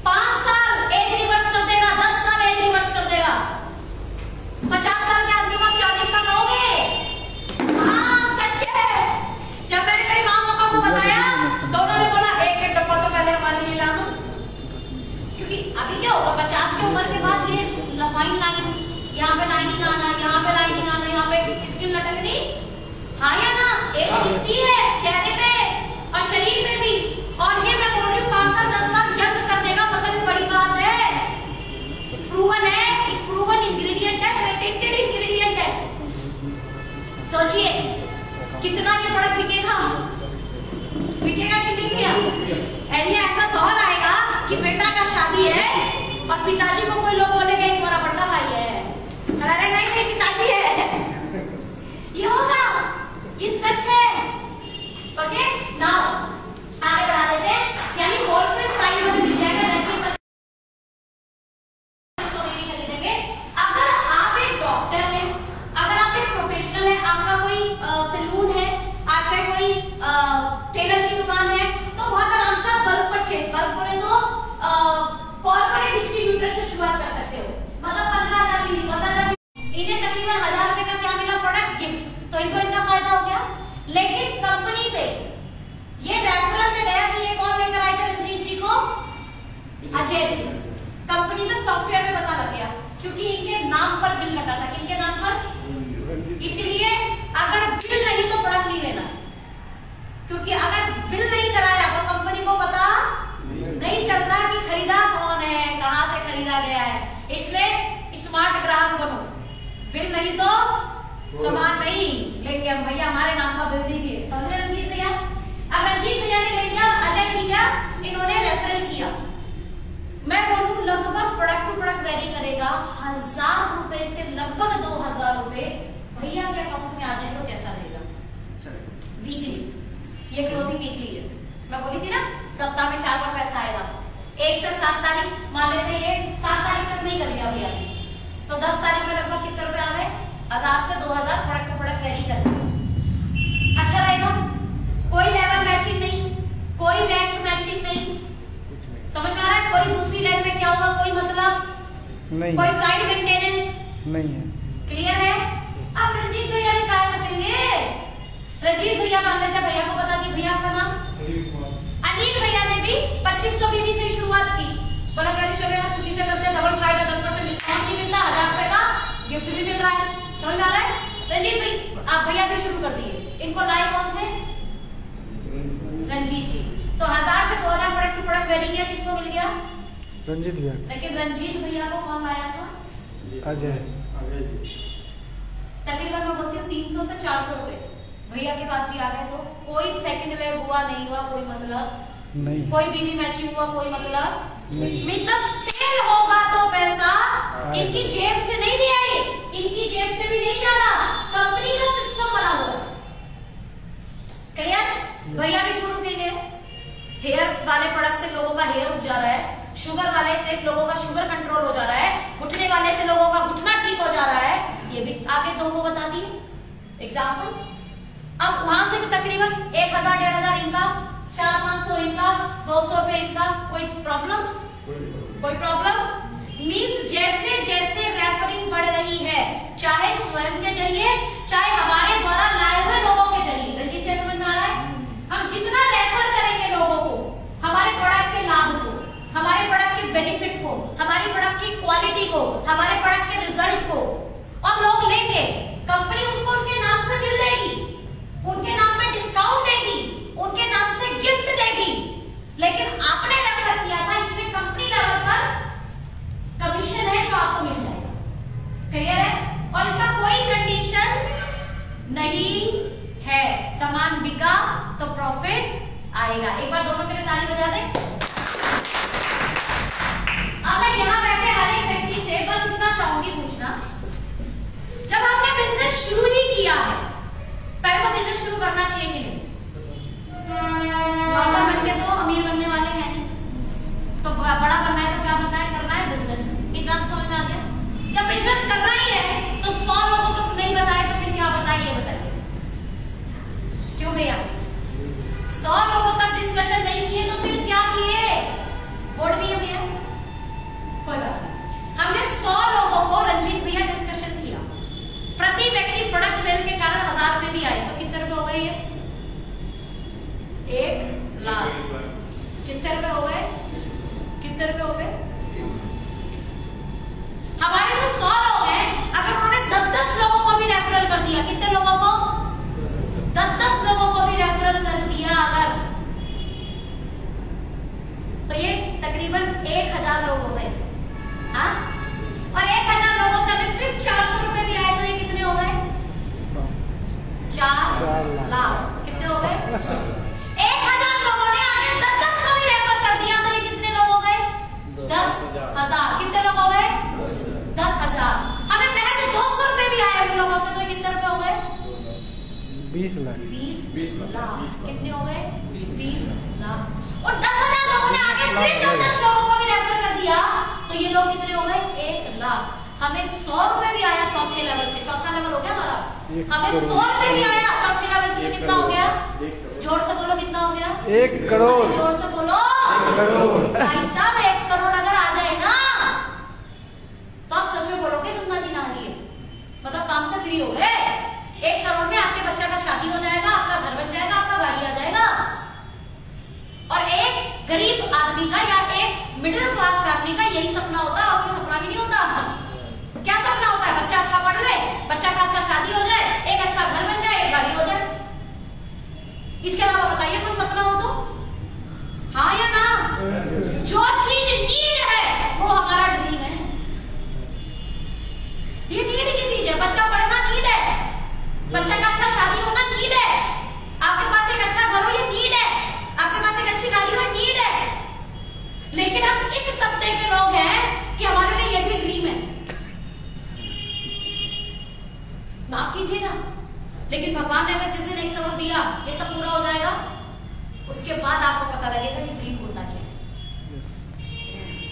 5 साल एज रिवर्स कर देगा, 10 साल एज रिवर्स कर देगा। 50 साल के आदमी को आप 40 का कहोगे? हाँ सच है। जब मैंने मेरे माँ पापा को बताया तो उन्होंने बोला एक एक डब्बा तो पहले हमारे लिए लाना, क्योंकि अभी क्या होगा 50 की उम्र के बाद ये फाइन लाइन, यहाँ पे लाइनिंग आना, यहाँ पे लाइनिंग आना, यहाँ पे स्किन लटकनी, हाँ या ना, एक दिखती है चेहरे पे और शरीर में भी। और ये मैं बोल रही हूँ 5 साल 10 साल यंग कर देगा, मतलब ये बड़ी बात है, प्रूवन है, एक प्रूवन इंग्रेडिएंट है, पेटेंटेड इंग्रेडिएंट है। सोचिए कितना ये प्रोडक्ट बिकेगा, बिकेगा कि नहीं भैया? ये ऐसा दौर आएगा कि बेटा का शादी है और पिताजी को कोई लोग बोलेंगे तुम्हारा बड़ा भाई है, अरे नहीं पिताजी है, ये होगा, ये सच है। ओके नाउ आगे बढ़ा देते हैं, यानी होलसेल प्राइस में मिल जाएगा, खरीदेंगे। अगर आप एक डॉक्टर हैं, अगर आप एक प्रोफेशनल हैं, आपका कोई सैलून है, आपका कोई टेलर की दुकान है, तो बहुत आराम से बल्क परचेज, बल्क बोले तो कॉर्पोरेट डिस्ट्रीब्यूटर से शुरुआत कर सकते हो, मतलब 15,000 की, 15,000 इन्हें तकरीबन 1,000 रुपए का क्या मिला प्रोडक्ट गिफ्ट, तो इनको इनका फायदा हो गया। लेकिन कंपनी पे ये रेफरल में गया कि ये कौन लेकर आए थे रंजीत जी को? अजय जी। कंपनी में सॉफ्टवेयर में पता लग गया, क्योंकि इनके नाम पर बिल लगा था, किनके नाम पर? इसीलिए अगर बिल नहीं तो प्रोडक्ट नहीं लेना, क्योंकि अगर बिल नहीं कराया तो कंपनी को पता नहीं चलता कि खरीदा कौन है, कहां से खरीदा गया है। इसलिए स्मार्ट ग्राहक बनो, बिल नहीं तो सामान नहीं लेंगे हम, भैया हमारे नाम का बिल दीजिए, समझे रंजीत भैया? अब रंजीत भैया ने ले लिया, अजय जी क्या इन्होंने रेफरल किया, मैं बोलूं लगभग प्रोडक्ट टू प्रोडक्ट वेरी करेगा, 1,000 रुपए से लगभग 2,000 रुपए भैया के अकाउंट में आ जाए तो कैसा रहेगा? वीकली, ये क्लोजिंग वीकली है, मैं बोली थी ना सप्ताह में 4 बार पैसा आएगा, 1 से 7 तारीख मान लेते, ये 7 तारीख तक नहीं कर दिया भैया ने, तो 10 तारीख में लगभग कितने रुपए आ गए? 1,000 से 2,000, प्रोडक्ट टू प्रोडक्ट वेरी करते। अच्छा रहेगा, कोई लेवल मैचिंग नहीं, कोई रैंक मैचिंग नहीं, समझ में आ रहा है? कोई दूसरी लाइन में क्या होगा, कोई मतलब नहीं, कोई साइड मेंटेनेंस नहीं है, क्लियर है? अब रंजीत भैया भी क्या रखेंगे? रंजीत भैया मान लेते हैं, भैया को बता दी, भैया आपका नाम अनिल भैया ने भी 2500 बीबी से शुरुआत की, बोला कहते चलो यार खुशी से करते हैं, डबल फायदा, 10% डिस्काउंट भी मिलता, 1,000 रुपए का गिफ्ट भी मिल रहा है, समझ में आ रहा है? रंजीत भाई आप भैया भी शुरू कर दिए, इनको लाए कौन थे? रंजीत जी। तो 1,000 से 2,000 प्रोडक्ट टू प्रोडक्ट वेरी किया, किसको मिल गया? रंजीत भैया। लेकिन रंजीत भैया को कौन लाया था? अजय। तकरीबन मैं बोलती हूँ 300 से 400 रुपए भैया के पास भी आ गए, तो कोई सेकंड वेव हुआ नहीं हुआ, कोई मतलब नहीं, कोई बीवी मैचिंग हुआ, कोई मतलब नहीं, मतलब सेल होगा तो पैसा इनकी जेब से नहीं दिया, ये इनकी जेब से भी नहीं जा रहा, कंपनी का सिस्टम बना हुआ। क्लियर? भैया भी क्यों रुकेंगे? हेयर वाले प्रोडक्ट से लोगों का हेयर उग जा रहा है, शुगर वाले से लोगों का शुगर कंट्रोल हो जा रहा है, घुटने वाले से लोगों का घुटना ठीक हो जा रहा है, ये भी आगे दो को बता दिए एग्जाम्पल। अब वहां से भी तकरीबन 1,000 1,500 इनका, 400-500 इनका, 200 रुपए इनका, कोई प्रॉब्लम? कोई प्रॉब्लम मीन्स जैसे जैसे रेफरिंग बढ़ रही है, चाहे स्वयं के जरिए चाहे हमारे द्वारा लाए हुए लोगों के जरिए, रंजीत क्या समझ में आ रहा है? हम जितना रेफर करेंगे लोगों को, हमारे प्रोडक्ट के लाभ को, हमारे प्रोडक्ट के बेनिफिट को, हमारी प्रोडक्ट की क्वालिटी को, हमारे प्रोडक्ट के रिजल्ट को, और लोग लेंगे, कंपनी उनको उनके नाम से बिल देगी, उनके नाम पे डिस्काउंट देगी, उनके नाम से गिफ्ट देगी, लेकिन आपने रेफर किया था इसलिए कंपनी लेवल पर कमीशन है जो आपको मिल जाएगा। क्लियर है? और इसका कोई कंडीशन नहीं है, सामान बिका तो प्रॉफिट आएगा। एक बार दोनों के लिए ताली बजा दे। अब मैं यहाँ बैठे हर एक व्यक्ति से बस इतना चाहूंगी पूछना, जब आपने बिजनेस शुरू ही किया है, पहले तो बिजनेस शुरू करना चाहिए कि नहीं? नौकर बन के तो अमीर बनने वाले हैं नहीं, तो बड़ा बनना है तो क्या बनना है? करना है बिजनेस। इतना समझ में आ गया? जब बिजनेस करना ही है तो 100 लोगों को नहीं बताए तो फिर क्या बताइए? ये बताइए क्यों भैया? 100 लोगों तक डिस्कशन नहीं किए तो कभी कितने लोगों को 10-10 लोगों को भी रेफरल कर दिया अगर, तो ये तकरीबन 1000 लोग हो गए। हाँ, और 1000 लोगों से हमें सिर्फ 400 रुपए भी आए तो ये कितने हो गए? 4 लाख। कितने हो गए? 1000 लोगों ने आगे 10-10 को भी रेफर कर दिया तो ये कितने लोग हो गए? 10,000। कितने लोग हो गए? 10,000। हमें महज 200 रुपए भी आए उन लोगों से तो कितने रुपए हो गए? 20 लाख। 20 लाख। कितने हो गए? 20 लाख। और 10,000 लोगों ने आगे सिर्फ 10 लोगों को भी रेफर कर दिया तो ये लोग कितने हो गए? 1 लाख। हमें 100 रुपए भी आया चौथे लेवल से, चौथा लेवल हो गया हमारा। हमें 100 रुपए भी आया चौथे लेवल से, कितना हो गया? जोर से बोलो कितना हो गया? 1 करोड़। जोर से बोलो 1 करोड़। भाई साहब 1 करोड़ अगर आ जाए ना तो आप सच में बोलोगे गंगा जी नहा लिए, मतलब काम से फ्री हो गए। 1 करोड़ में आपके बच्चा का शादी हो जाएगा, आपका घर बन जाएगा, आपका गाड़ी आ जाएगा। और एक गरीब आदमी का या एक मिडिल क्लास फैमिली का यही सपना होता है, और कोई सपना भी नहीं होता। क्या सपना होता है? बच्चा अच्छा पढ़ ले, बच्चा का अच्छा शादी हो जाए, एक अच्छा घर बन जाए, एक गाड़ी हो जाए। इसके अलावा बताइए कोई सपना हो तो? हाँ या ना? जो चीज नीड है वो हमारा ड्रीम है। ये नीड की चीज है। बच्चा पढ़ना नीड है, बच्चा का अच्छा शादी होना नीड है, आपके पास एक अच्छा घर हो ये नीड है, आपके पास एक अच्छी गाड़ी हो नीड है। लेकिन हम इस तबके के लोग हैं कि हमारे लिए ये भी ड्रीम है। माफ कीजिएगा, लेकिन भगवान ने अगर जिस दिन 1 करोड़ दिया ये सब पूरा हो जाएगा, उसके बाद आपको पता लगेगा कि ड्रीम होता क्या है।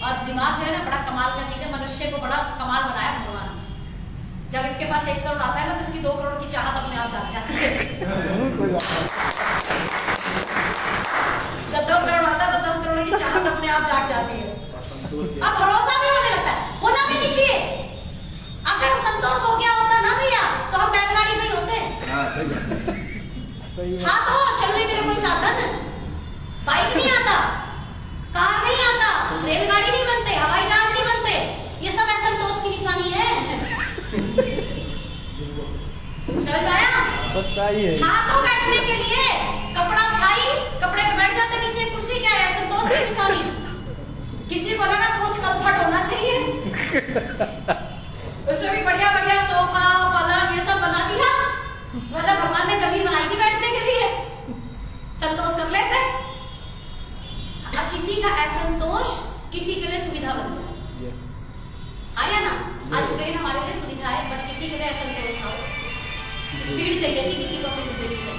और दिमाग जो है ना बड़ा कमाल का चीज है, मनुष्य को बड़ा कमाल बनाया भगवान। जब इसके पास 1 करोड़ आता है ना तो इसकी 2 करोड़ की चाहत अपने आप जाग जाती है। जब 2 करोड़ आता है तो 10 करोड़ की चाहत अपने आप जाग जाती है। अब भरोसा भी होने लगता है, होना भी नहीं चाहिए। अगर संतोष हो गया होता ना भैया तो हम बैलगाड़ी में ही होते। हाँ तो चलने के लिए कोई साधन, बाइक नहीं आता, कार नहीं आता, रेलगाड़ी नहीं बनते, हवाई जहाज नहीं बनते, ये सब असंतोष की निशानी है। समझ आया? सच्चाई है। हाथों बैठने के लिए कपड़ा उठाई, कपड़े पे बैठ जाते, नीचे कुर्सी, क्या है? असंतोष की निशानी। किसी को लगा कुछ कंफर्ट होना चाहिए, उसमें भी बढ़िया बढ़िया सोफा पलंग ये सब बना दिया, मतलब भगवान ने जमीन बनाई थी बैठने के लिए, संतोष कर लेते। अब किसी का असंतोष किसी के लिए सुविधा बन गया। हाँ या ना? आज ट्रेन हमारे लिए सुविधा है, बट किसी के लिए असंतोष था, स्पीड चाहिए थी किसी को अपनी जिंदगी में।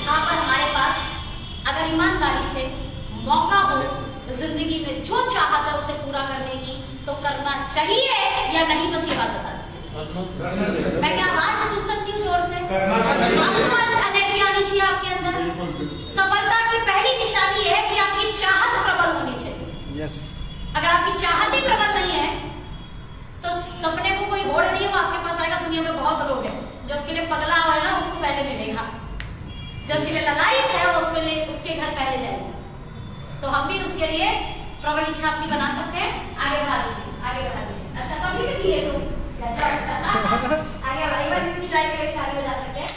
यहाँ पर हमारे पास अगर ईमानदारी से मौका हो जिंदगी में जो चाहता है उसे पूरा करने की, तो करना चाहिए या नहीं? बस ये बात बता दीजिए। मैं क्या आवाज सुन सकती हूँ जोर से? अब तो एनर्जी आनी चाहिए आपके अंदर। सफलता की पहली निशानी है कि आपकी चाहत प्रबल होनी चाहिए। अगर आपकी चाहत ही प्रबल नहीं है तो सपने को कोई होड़ नहीं है, वो आपके पास आएगा। दुनिया में बहुत लोग हैं जो उसके लिए पगला हुआ है ना, उसको पहले मिलेगा, जो उसके लिए ललायत है वो उसके घर पहले जाएगा। तो हम भी उसके लिए प्रबल इच्छा अपनी बना सकते हैं। आगे बढ़ा दीजिए, आगे बढ़ा दीजिए। अच्छा कभी भी दिए तो आगे बढ़ाइए, कुछ टाइम के लिए ताली बजा सकते हैं।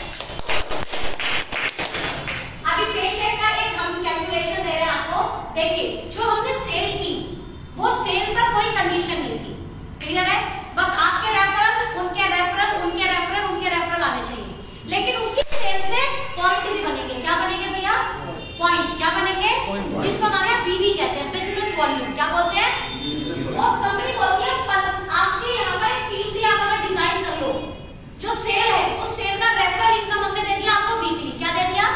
अभी पेचेक का एक हम कैलकुलेशन दे रहे हैं आपको। देखिए जो हमने सेल की वो सेल पर कोई कंडीशन नहीं थी, क्लियर है? बस आपके रेफरल, उनके रेफरल, उनके रेफरल, उनके रेफरल आने चाहिए। लेकिन उसी सेल से पॉइंट भी बनेंगे। क्या बनेंगे भैया? पॉइंट। क्या बनेंगे? जिसको हमारे यहाँ बीवी कहते हैं, बिजनेस वॉल्यूम। क्या बोलते हैं? वो कंपनी बोलती है आपके यहाँ पर टीम भी आप अगर डिजाइन कर लो, जो सेल है उस सेल का रेफरल इनकम हमने दे दिया आपको वीकली। क्या दे दिया?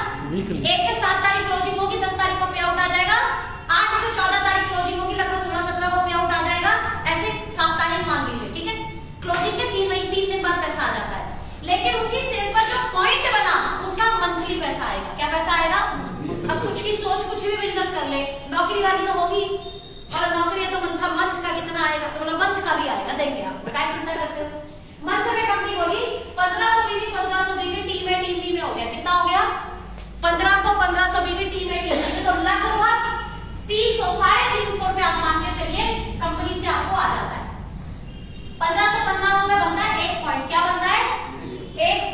1 से 7 तारीख क्लोजिंग होगी, 10 तारीख को पे आउट आ जाएगा, 8 से 14 तारीख क्लोजिंग होगी, लगभग 16-17 को पे आउट आ जाएगा। ऐसे साप्ताहिक मान लीजिए, ठीक है? क्लोजिंग के 3 दिन बाद पैसा आ जाता है। लेकिन उसी सेल पर जो पॉइंट बना उसका मंथली पैसा आएगा। क्या पैसा आएगा? अब कुछ की सोच, कुछ भी बिजनेस कर ले, नौकरी वाली तो होगी, और नौकरी है तो मंथ का कितना आएगा, तो मतलब मंथ का भी आएगा, देंगे आपको, क्या चिंता करते हो? मंथ में कंपनी बोली 1500 बीवी टीम बी में हो गया। कितना हो गया? 1500 बीवी टीम में, तो लगभग 300-350 रुपए आप मान के चलिए कंपनी से आपको आ जाता है। 1500 में बनता है 1 पॉइंट। क्या बनता है? 1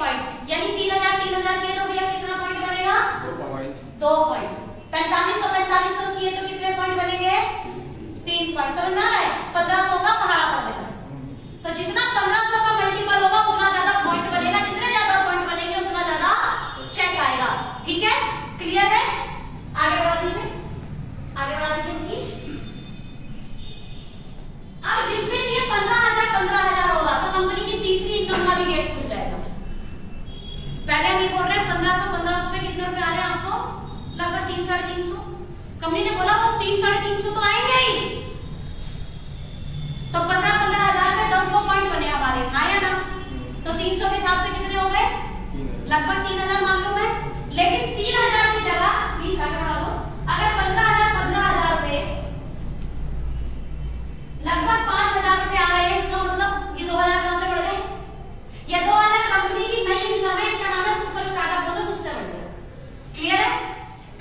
पहले हम ये बोल रहे हैं 1500 पे कितने रुपए आ रहे हैं आपको? लगभग 300-350। कंपनी ने बोला वो 300-350 तो आएंगे ही, तो 15-15 हजार में 10 पॉइंट बने हमारे, हाँ या ना? तो 300 के हिसाब से कितने हो गए? लगभग 3000 मालूम है। लेकिन 3000 की जगह 20 बढ़ा लो, अगर 15,000 रुपए लगभग 5,000 रुपए आ रहे हैं, इसका मतलब ये 2000 कहां से बढ़ गए? ये 2000 कंपनी की नई इनकम है, इसका नाम है सुपर स्टार्टअप बोनस, उससे बढ़ गया। क्लियर है?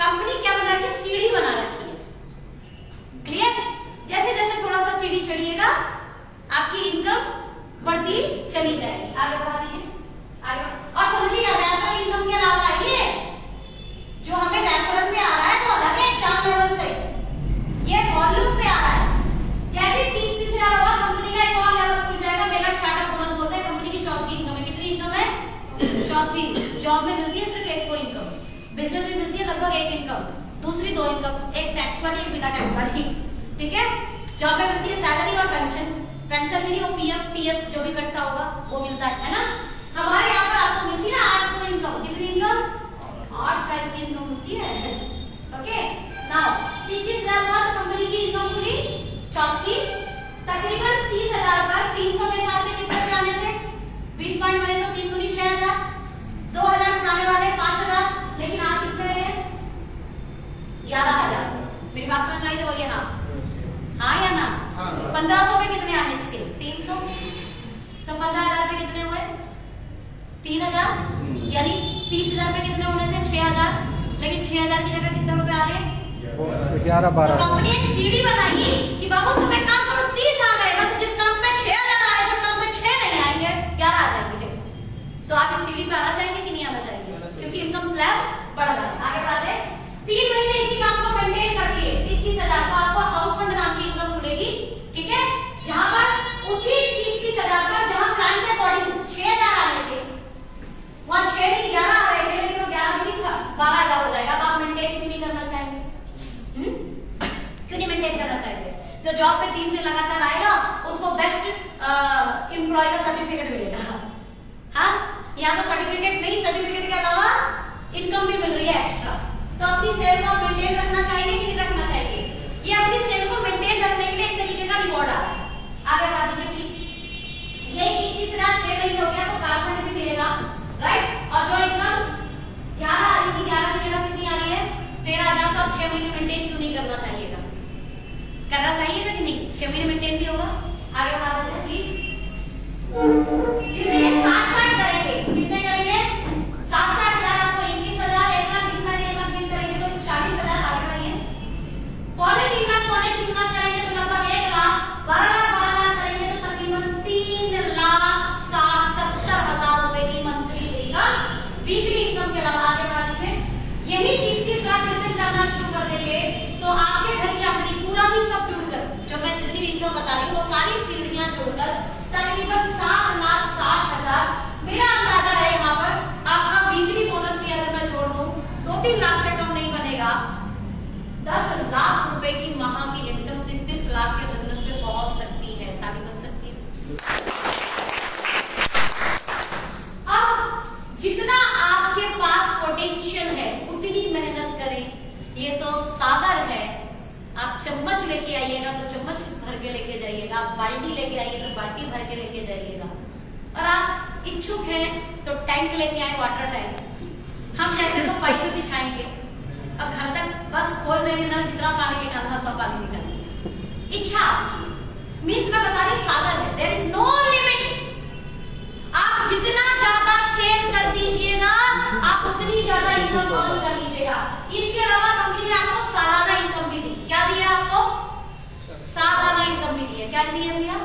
कंपनी क्या बना रखी है? सीढ़ी बना रखी है। क्लियर? जैसे जैसे थोड़ा सा सीढ़ी चढ़िएगा आपकी इनकम बढ़ती चली जाएगी। आगे बढ़ा दीजिए, आगे। और समझिए रेफरल इनकम के अलावा ये जो हमें रेफरल पे आ रहा है वो अलग है 4 लेवल से, ये वॉल्यूम पे आ रहा है। जैसे 30 हजार होगा कंपनी का एक और लेवल खुल जाएगा, मेगा स्टार्टअप बोनस बोलते हैं। कंपनी की चौथी इनकम है। कितनी इनकम है? चौथी। जॉब में मिलती है सिर्फ एक को इनकम, बिजनेस में मिलती है लगभग एक इनकम, दूसरी 2 इनकम, एक टैक्स वाली, एक बिना टैक्स वाली। ठीक है? जॉब में मिलती है सैलरी और पेंशन, पेंशन मिली और पीएफ टीएफ जो भी कटता होगा वो मिलता है ना? हमारे यहाँ पर आपको मिलती है 8 को इनकम। कितनी इनकम? 8 टाइप की इनकम मिलती है। ओके, नाउ 30,000 बाद कंपनी की इनकम हुई चौथी, तकरीबन 30,000 पर 300 के हिसाब से कितने रुपए आने थे? 20 पॉइंट बने तो 3 गुनी 6,000, 2,000 उठाने वाले 5,000, लेकिन आप कितने रहे? 11,000। मेरी बात समझ में आई तो बोलिए हाँ, हाँ या ना? 1500 पे कितने आने थे? 300, तो 15,000 पे कितने हुए? 3,000, यानी 30,000 पे कितने होने थे? 6,000, लेकिन 6,000 की जगह कितने रुपए आ गए? 11-12। तो कंपनी एक सीढ़ी बनाई कि बाबू तुम एक काम करो, 30 आ गए ना, तो जिस काम पे 6,000 आए, जिस काम पे 6 नहीं आएंगे 11 आ जाएंगे। तो आप इस सीढ़ी पे आना चाहेंगे कि नहीं आना चाहेंगे? क्योंकि इनकम स्लैब बढ़ रहा है। आगे बढ़ाते हैं। 3 महीने इसी काम को मेंटेन करके 30,000 को आपको हाउस फंड नाम की इनकम खुलेगी। ठीक है? जहां पर उसी 30,000 पर जहां प्लान के अकॉर्डिंग 6,000 आ रहे थे, वहां 6 नहीं 11 आ रहे थे, लेकिन वो 11 भी 12,000 हो जाएगा। आप मेंटेन क्यों नहीं करना चाहेंगे? क्यों नहीं मेंटेन करना चाहेंगे? जो जॉब पे 3 से लगातार आएगा उसको बेस्ट एम्प्लॉय का सर्टिफिकेट मिलेगा। हाँ, यहाँ तो सर्टिफिकेट नहीं, सर्टिफिकेट के अलावा इनकम भी मिल रही है एक्स्ट्रा। तो अपनी सेल को मेंटेन रखना चाहिए कि नहीं रखना चाहिए? ये अपनी सेल को मेंटेन रखने के लिए एक तरीके का रिवॉर्ड आ रहा है। आगे बढ़ा दीजिए प्लीज। ये 31,000 6 महीने हो गया तो कार फंड भी मिलेगा, राइट? और जो इनकम 11 आ रही थी, 11 की जगह कितनी आ रही है? 13,000। तो अब 6 महीने मेंटेन क्यों नहीं करना चाहिएगा? करना चाहिएगा कि नहीं? 6 महीने मेंटेन भी होगा। आगे बढ़ा देते हैं प्लीज। जितने 60 करेंगे, कितने करेंगे? 60,000 आपको 21,000, 1,20,000 करेंगे तो 40,000। आगे बढ़ाइए। पौने 3 लाख करेंगे तो लगभग 1 लाख, 12 लाख करेंगे तो तकरीबन 3,70,000 रुपए की मंथली इनकम, वीकली इनकम के अलावा। आगे बढ़ा दीजिए। यही 30 लाख जितने करना शुरू कर देंगे तो आपके घर की आमदनी पूरा भी सब जुड़कर, जो मैं जितनी भी इनकम बता रही हूँ वो सारी सीढ़ियां जुड़कर तकरीबन 7,60,000। मेरा अंदाजा है यहाँ पर आपका वीकली बोनस भी अगर मैं जोड़ दूं 2-3 लाख से कम नहीं बनेगा। 10 लाख रुपए की माह की इनकम 30 लाख के बिजनेस पे पहुंच सकती है। ताली बज सकती है। अब जितना आपके पास पोटेंशियल है उतनी मेहनत करें। ये तो सागर है, आप चम्मच लेके आइएगा तो चम्मच भर के लेके जाइएगा, आप बाल्टी लेके आइए तो बाल्टी भर के लेके जाइएगा, और आप इच्छुक हैं तो टैंक लेके आए, वाटर टैंक। हम जैसे तो पाइप में बिछाएंगे, अब घर तक बस खोल देंगे नल, जितना पानी निकालना उतना पानी निकालेंगे। इच्छा मीन्स मैं बता रही सागर है, देयर इज नो लिमिट। आप जितना ज्यादा सेल कर दीजिएगा आप उतनी ज्यादा इनकम अर्न कर लीजिएगा। इसके अलावा कंपनी ने आपको सालाना इनकम भी दी। क्या दिया आपको? सालाना इनकम भी दी है। क्या दिया भैया?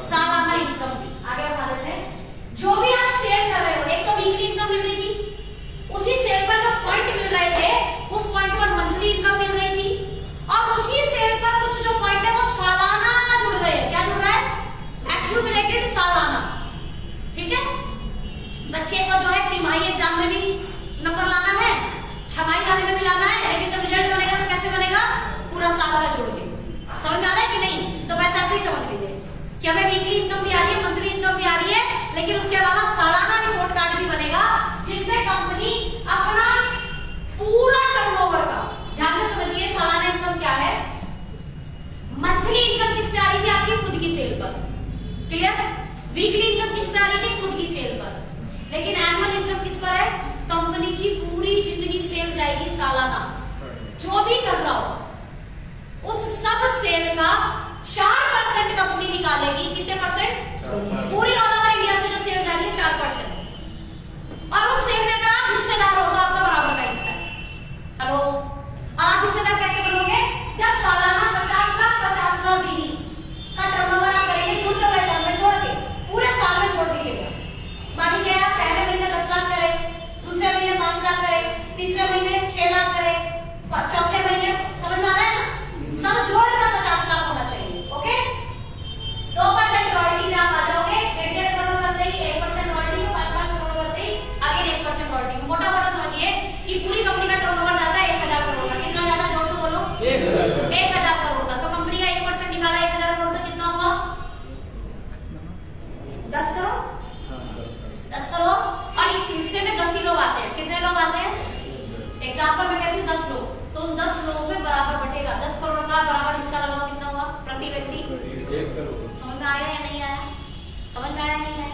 सालाना इनकम भी। आगे बढ़ा देते हैं। जो भी आप सेल कर रहे हो, एक तो वीकली इनकम मिल रही थी, उसी सेल पर जो पॉइंट मिल रहे थे उस पॉइंट पर मंथली इनकम मिल रही थी, और उसी सेल पर कुछ जो पॉइंट है वो सालाना जुड़ रहे हैं। क्या जुड़ रहा है? एक्यूमुलेटेड सालाना। ठीक है? बच्चे को जो है तिमाही एग्जाम में भी नंबर लाना है, छमाही वाले में भी लाना है, लेकिन जब रिजल्ट बनेगा तो कैसे बनेगा? पूरा साल का जोड़ के। समझ में आ रहा है कि नहीं? तो बस ऐसे ही समझ लीजिए कि हमें वीकली इनकम भी आ रही है, मंथली इनकम भी आ रही है, लेकिन उसके अलावा सालाना रिपोर्ट कार्ड भी बनेगा जिसमें किस पे आ रही थी? आपकी खुद की सेल पर। क्लियर? वीकली इनकम किस पे आ रही थी? खुद की सेल पर। लेकिन एनुअल इनकम किस पर है? कंपनी की पूरी जितनी सेल जाएगी सालाना, जो भी कर रहा हो उस सब सेल का 4% कंपनी निकालेगी। कितने परसेंट? पूरी ऑल ओवर इंडिया से जो सेल जा रही है 4%। और उस सेल में अगर आप हिस्सेदार हो तो आपका बराबर का हिस्सा है। हेलो, और आप हिस्सेदार कैसे बनोगे? जब सालाना 50 लाख गिनी का टर्नओवर आप करेंगे, जुड़ते हुए टर्म में जोड़ के पूरे साल में जोड़ दीजिएगा। मान लीजिए आप पहले महीने 10 लाख करे, दूसरे महीने 5 लाख करे, तीसरे महीने 6 लाख करे, चौथे महीने, समझ में आ रहा है ना? सब जोड़कर 50 लाख होना चाहिए। ओके, 2% रॉयल्टी में आप आ जाओगे। 1.5 करोड़ करते ही 1% रॉयल्टी में, 5 करोड़ करते ही अगेन 1% रॉयल्टी में। मोटा मोटा समझिए कि पूरी कंपनी का टर्नओवर जाता है 1000 करोड़ का। कितना जाता है? जोर से बोलो। 1000 करोड़ का। तो कंपनी का 1% निकाला 1000 करोड़, तो कितना हुआ? 10 करोड़। 10 करोड़। और इस हिस्से में 10 ही लोग आते हैं। कितने लोग आते हैं? एग्जाम्पल में कहती हूँ 10 लोग, तो उन 10 लोगों में बराबर बटेगा। 10 करोड़ का बराबर हिस्सा लगाओ, कितना हुआ प्रति व्यक्ति? 1 करोड़। समझ में आया या नहीं आया? समझ में आया नहीं आया?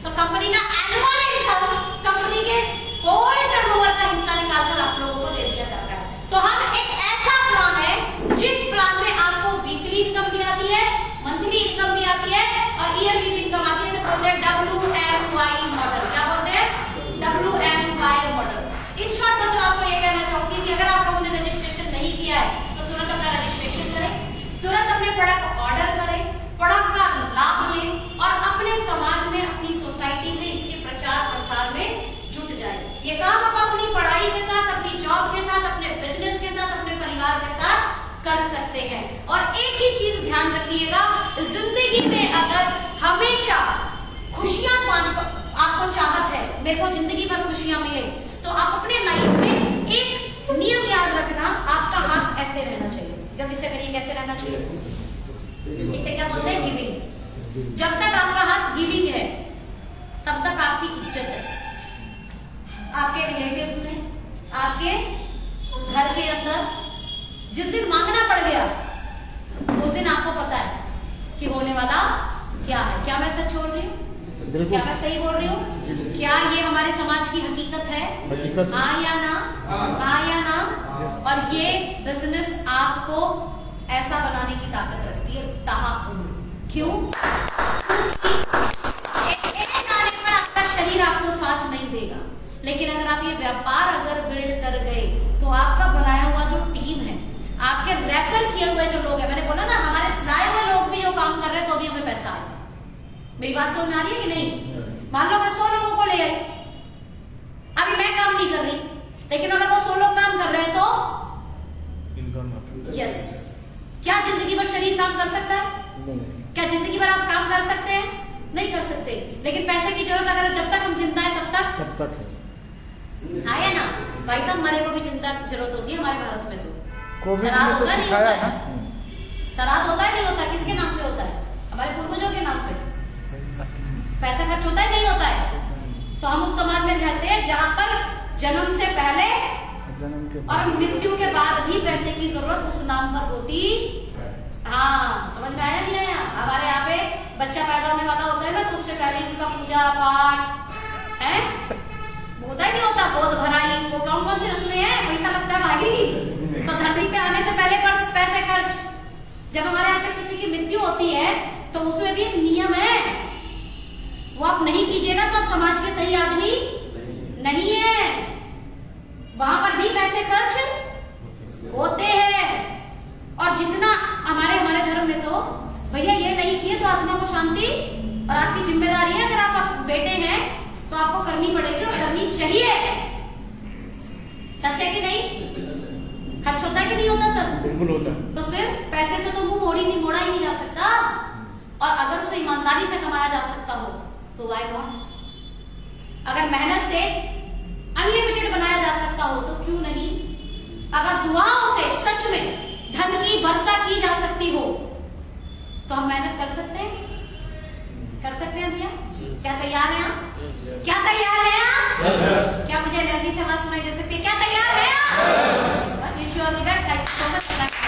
तो कंपनी का एनुअल इनकम कंपनी के होल टर्नओवर का हिस्सा निकालकर आप लोगों को दे दिया जाता है। तो हम एक ऐसा प्लान है जिस प्लान में आपको वीकली इनकम भी आती है, मंथली इनकम भी आती है और ईयरली इनकम आती है। इसे बोलते हैं WMY मॉडल। क्या बोलते हैं? WMY model. इन शॉर्ट बस आपको ये कहना चाहूंगी कि अगर आप लोगों ने रजिस्ट्रेशन नहीं किया है तो तुरंत अपना रजिस्ट्रेशन करें, तुरंत अपने प्रोडक्ट ऑर्डर करें, प्रोडक्ट का लाभ लें और अपने समाज में, अपनी सोसाइटी में इसके प्रचार प्रसार में जुट जाए। ये काम आप अपनी पढ़ाई के साथ, अपनी जॉब के साथ, अपने बिजनेस के साथ, अपने परिवार के साथ कर सकते हैं। और एक ही चीज ध्यान रखिएगा, जिंदगी में अगर हमेशा खुशियां आपको चाहत है, मेरे को जिंदगी भर खुशियां मिले, तो आप अपने लाइफ में एक नियम याद रखना, आपका हाथ ऐसे रहना चाहिए। जब इसे करिए, कैसे रहना चाहिए? इसे क्या बोलते हैं? गिविंग। जब तक आपका हाथ गिविंग है तब तक आपकी इज्जत है। आपके रिलेटिव्स में, आपके घर के अंदर जिस दिन मांगना पड़ गया उस दिन आपको पता है कि होने वाला क्या है। क्या मैं सच बोल रही हूँ? क्या मैं सही बोल रही हूँ? क्या ये हमारे समाज की हकीकत है? हाँ या ना? हाँ या ना? और ये बिजनेस आपको ऐसा बनाने की ताकत रखती है। क्यों? एक आने पर आपका शरीर आपको साथ नहीं देगा, लेकिन अगर आप ये व्यापार अगर बिल्ड कर गए तो आपका बनाया हुआ जो टीम है, आपके रेफर किए हुए जो लोग हैं, मैंने बोला ना हमारे लाए हुए लोग भी जो काम कर रहे हैं तो भी हमें पैसा आए। मेरी बात समझ में आ रही है कि नहीं? मान लो मैं 100 लोगों को ले आई, अभी मैं काम नहीं कर रही, लेकिन अगर वो 100 लोग काम कर रहे हैं तो यस, क्या जिंदगी भर शरीर काम कर सकता है? क्या जिंदगी भर आप काम कर सकते हैं? नहीं कर सकते। लेकिन पैसे की जरूरत अगर जब तक हम जिंदा है तब तक हाँ या ना? भाई साहब, मरे को भी चिंता की जरूरत होती है हमारे भारत में। तो श्राद्ध होता नहीं होता है? श्राद्ध होता है नहीं होता? किसके नाम पे होता है? हमारे पूर्वजों के नाम पे। पैसा खर्च होता है नहीं होता है? तो हम उस समाज में रहते हैं जहाँ पर जन्म से पहले और मृत्यु के बाद भी पैसे की जरूरत उस नाम पर होती। हाँ, समझ में आया नहीं आया? हमारे यहाँ पे बच्चा पैदा होने वाला होता है ना, तो उससे पहले उसका पूजा पाठ है होता ही नहीं होता, गोद भराई, वो कौन कौन सी रस्में हैं, पैसा लगता है भाई। तो धरती पे आने से पहले पैसे खर्च। जब हमारे यहाँ पे किसी की मृत्यु होती है तो उसमें भी एक नियम है, वो आप नहीं कीजिएगा तो आप समाज के सही आदमी नहीं है। वहां पर भी पैसे खर्च होते हैं। और जितना हमारे धर्म में तो भैया ये नहीं किए तो आत्मा को शांति, और आपकी जिम्मेदारी है, अगर आप बेटे हैं तो आपको करनी पड़ेगी और करनी चाहिए। सच है कि नहीं? खर्च होता है कि नहीं होता सर? बिल्कुल होता है। तो फिर पैसे से तो मुंह मोड़ा ही नहीं जा सकता, और अगर उसे ईमानदारी से कमाया जा सकता हो तो व्हाई नॉट? अगर मेहनत से अनलिमिटेड बनाया जा सकता हो तो क्यों नहीं? अगर दुआओं से सच में धन की वर्षा की जा सकती हो तो हम मेहनत कर सकते हैं? कर सकते हैं भैया? क्या तैयार हैं आप? क्या तैयार हैं आप? क्या मुझे एनर्जी से आवाज सुनाई दे सकती है? क्या तैयार हैं आप? बस wish you all the best. Thank you so much.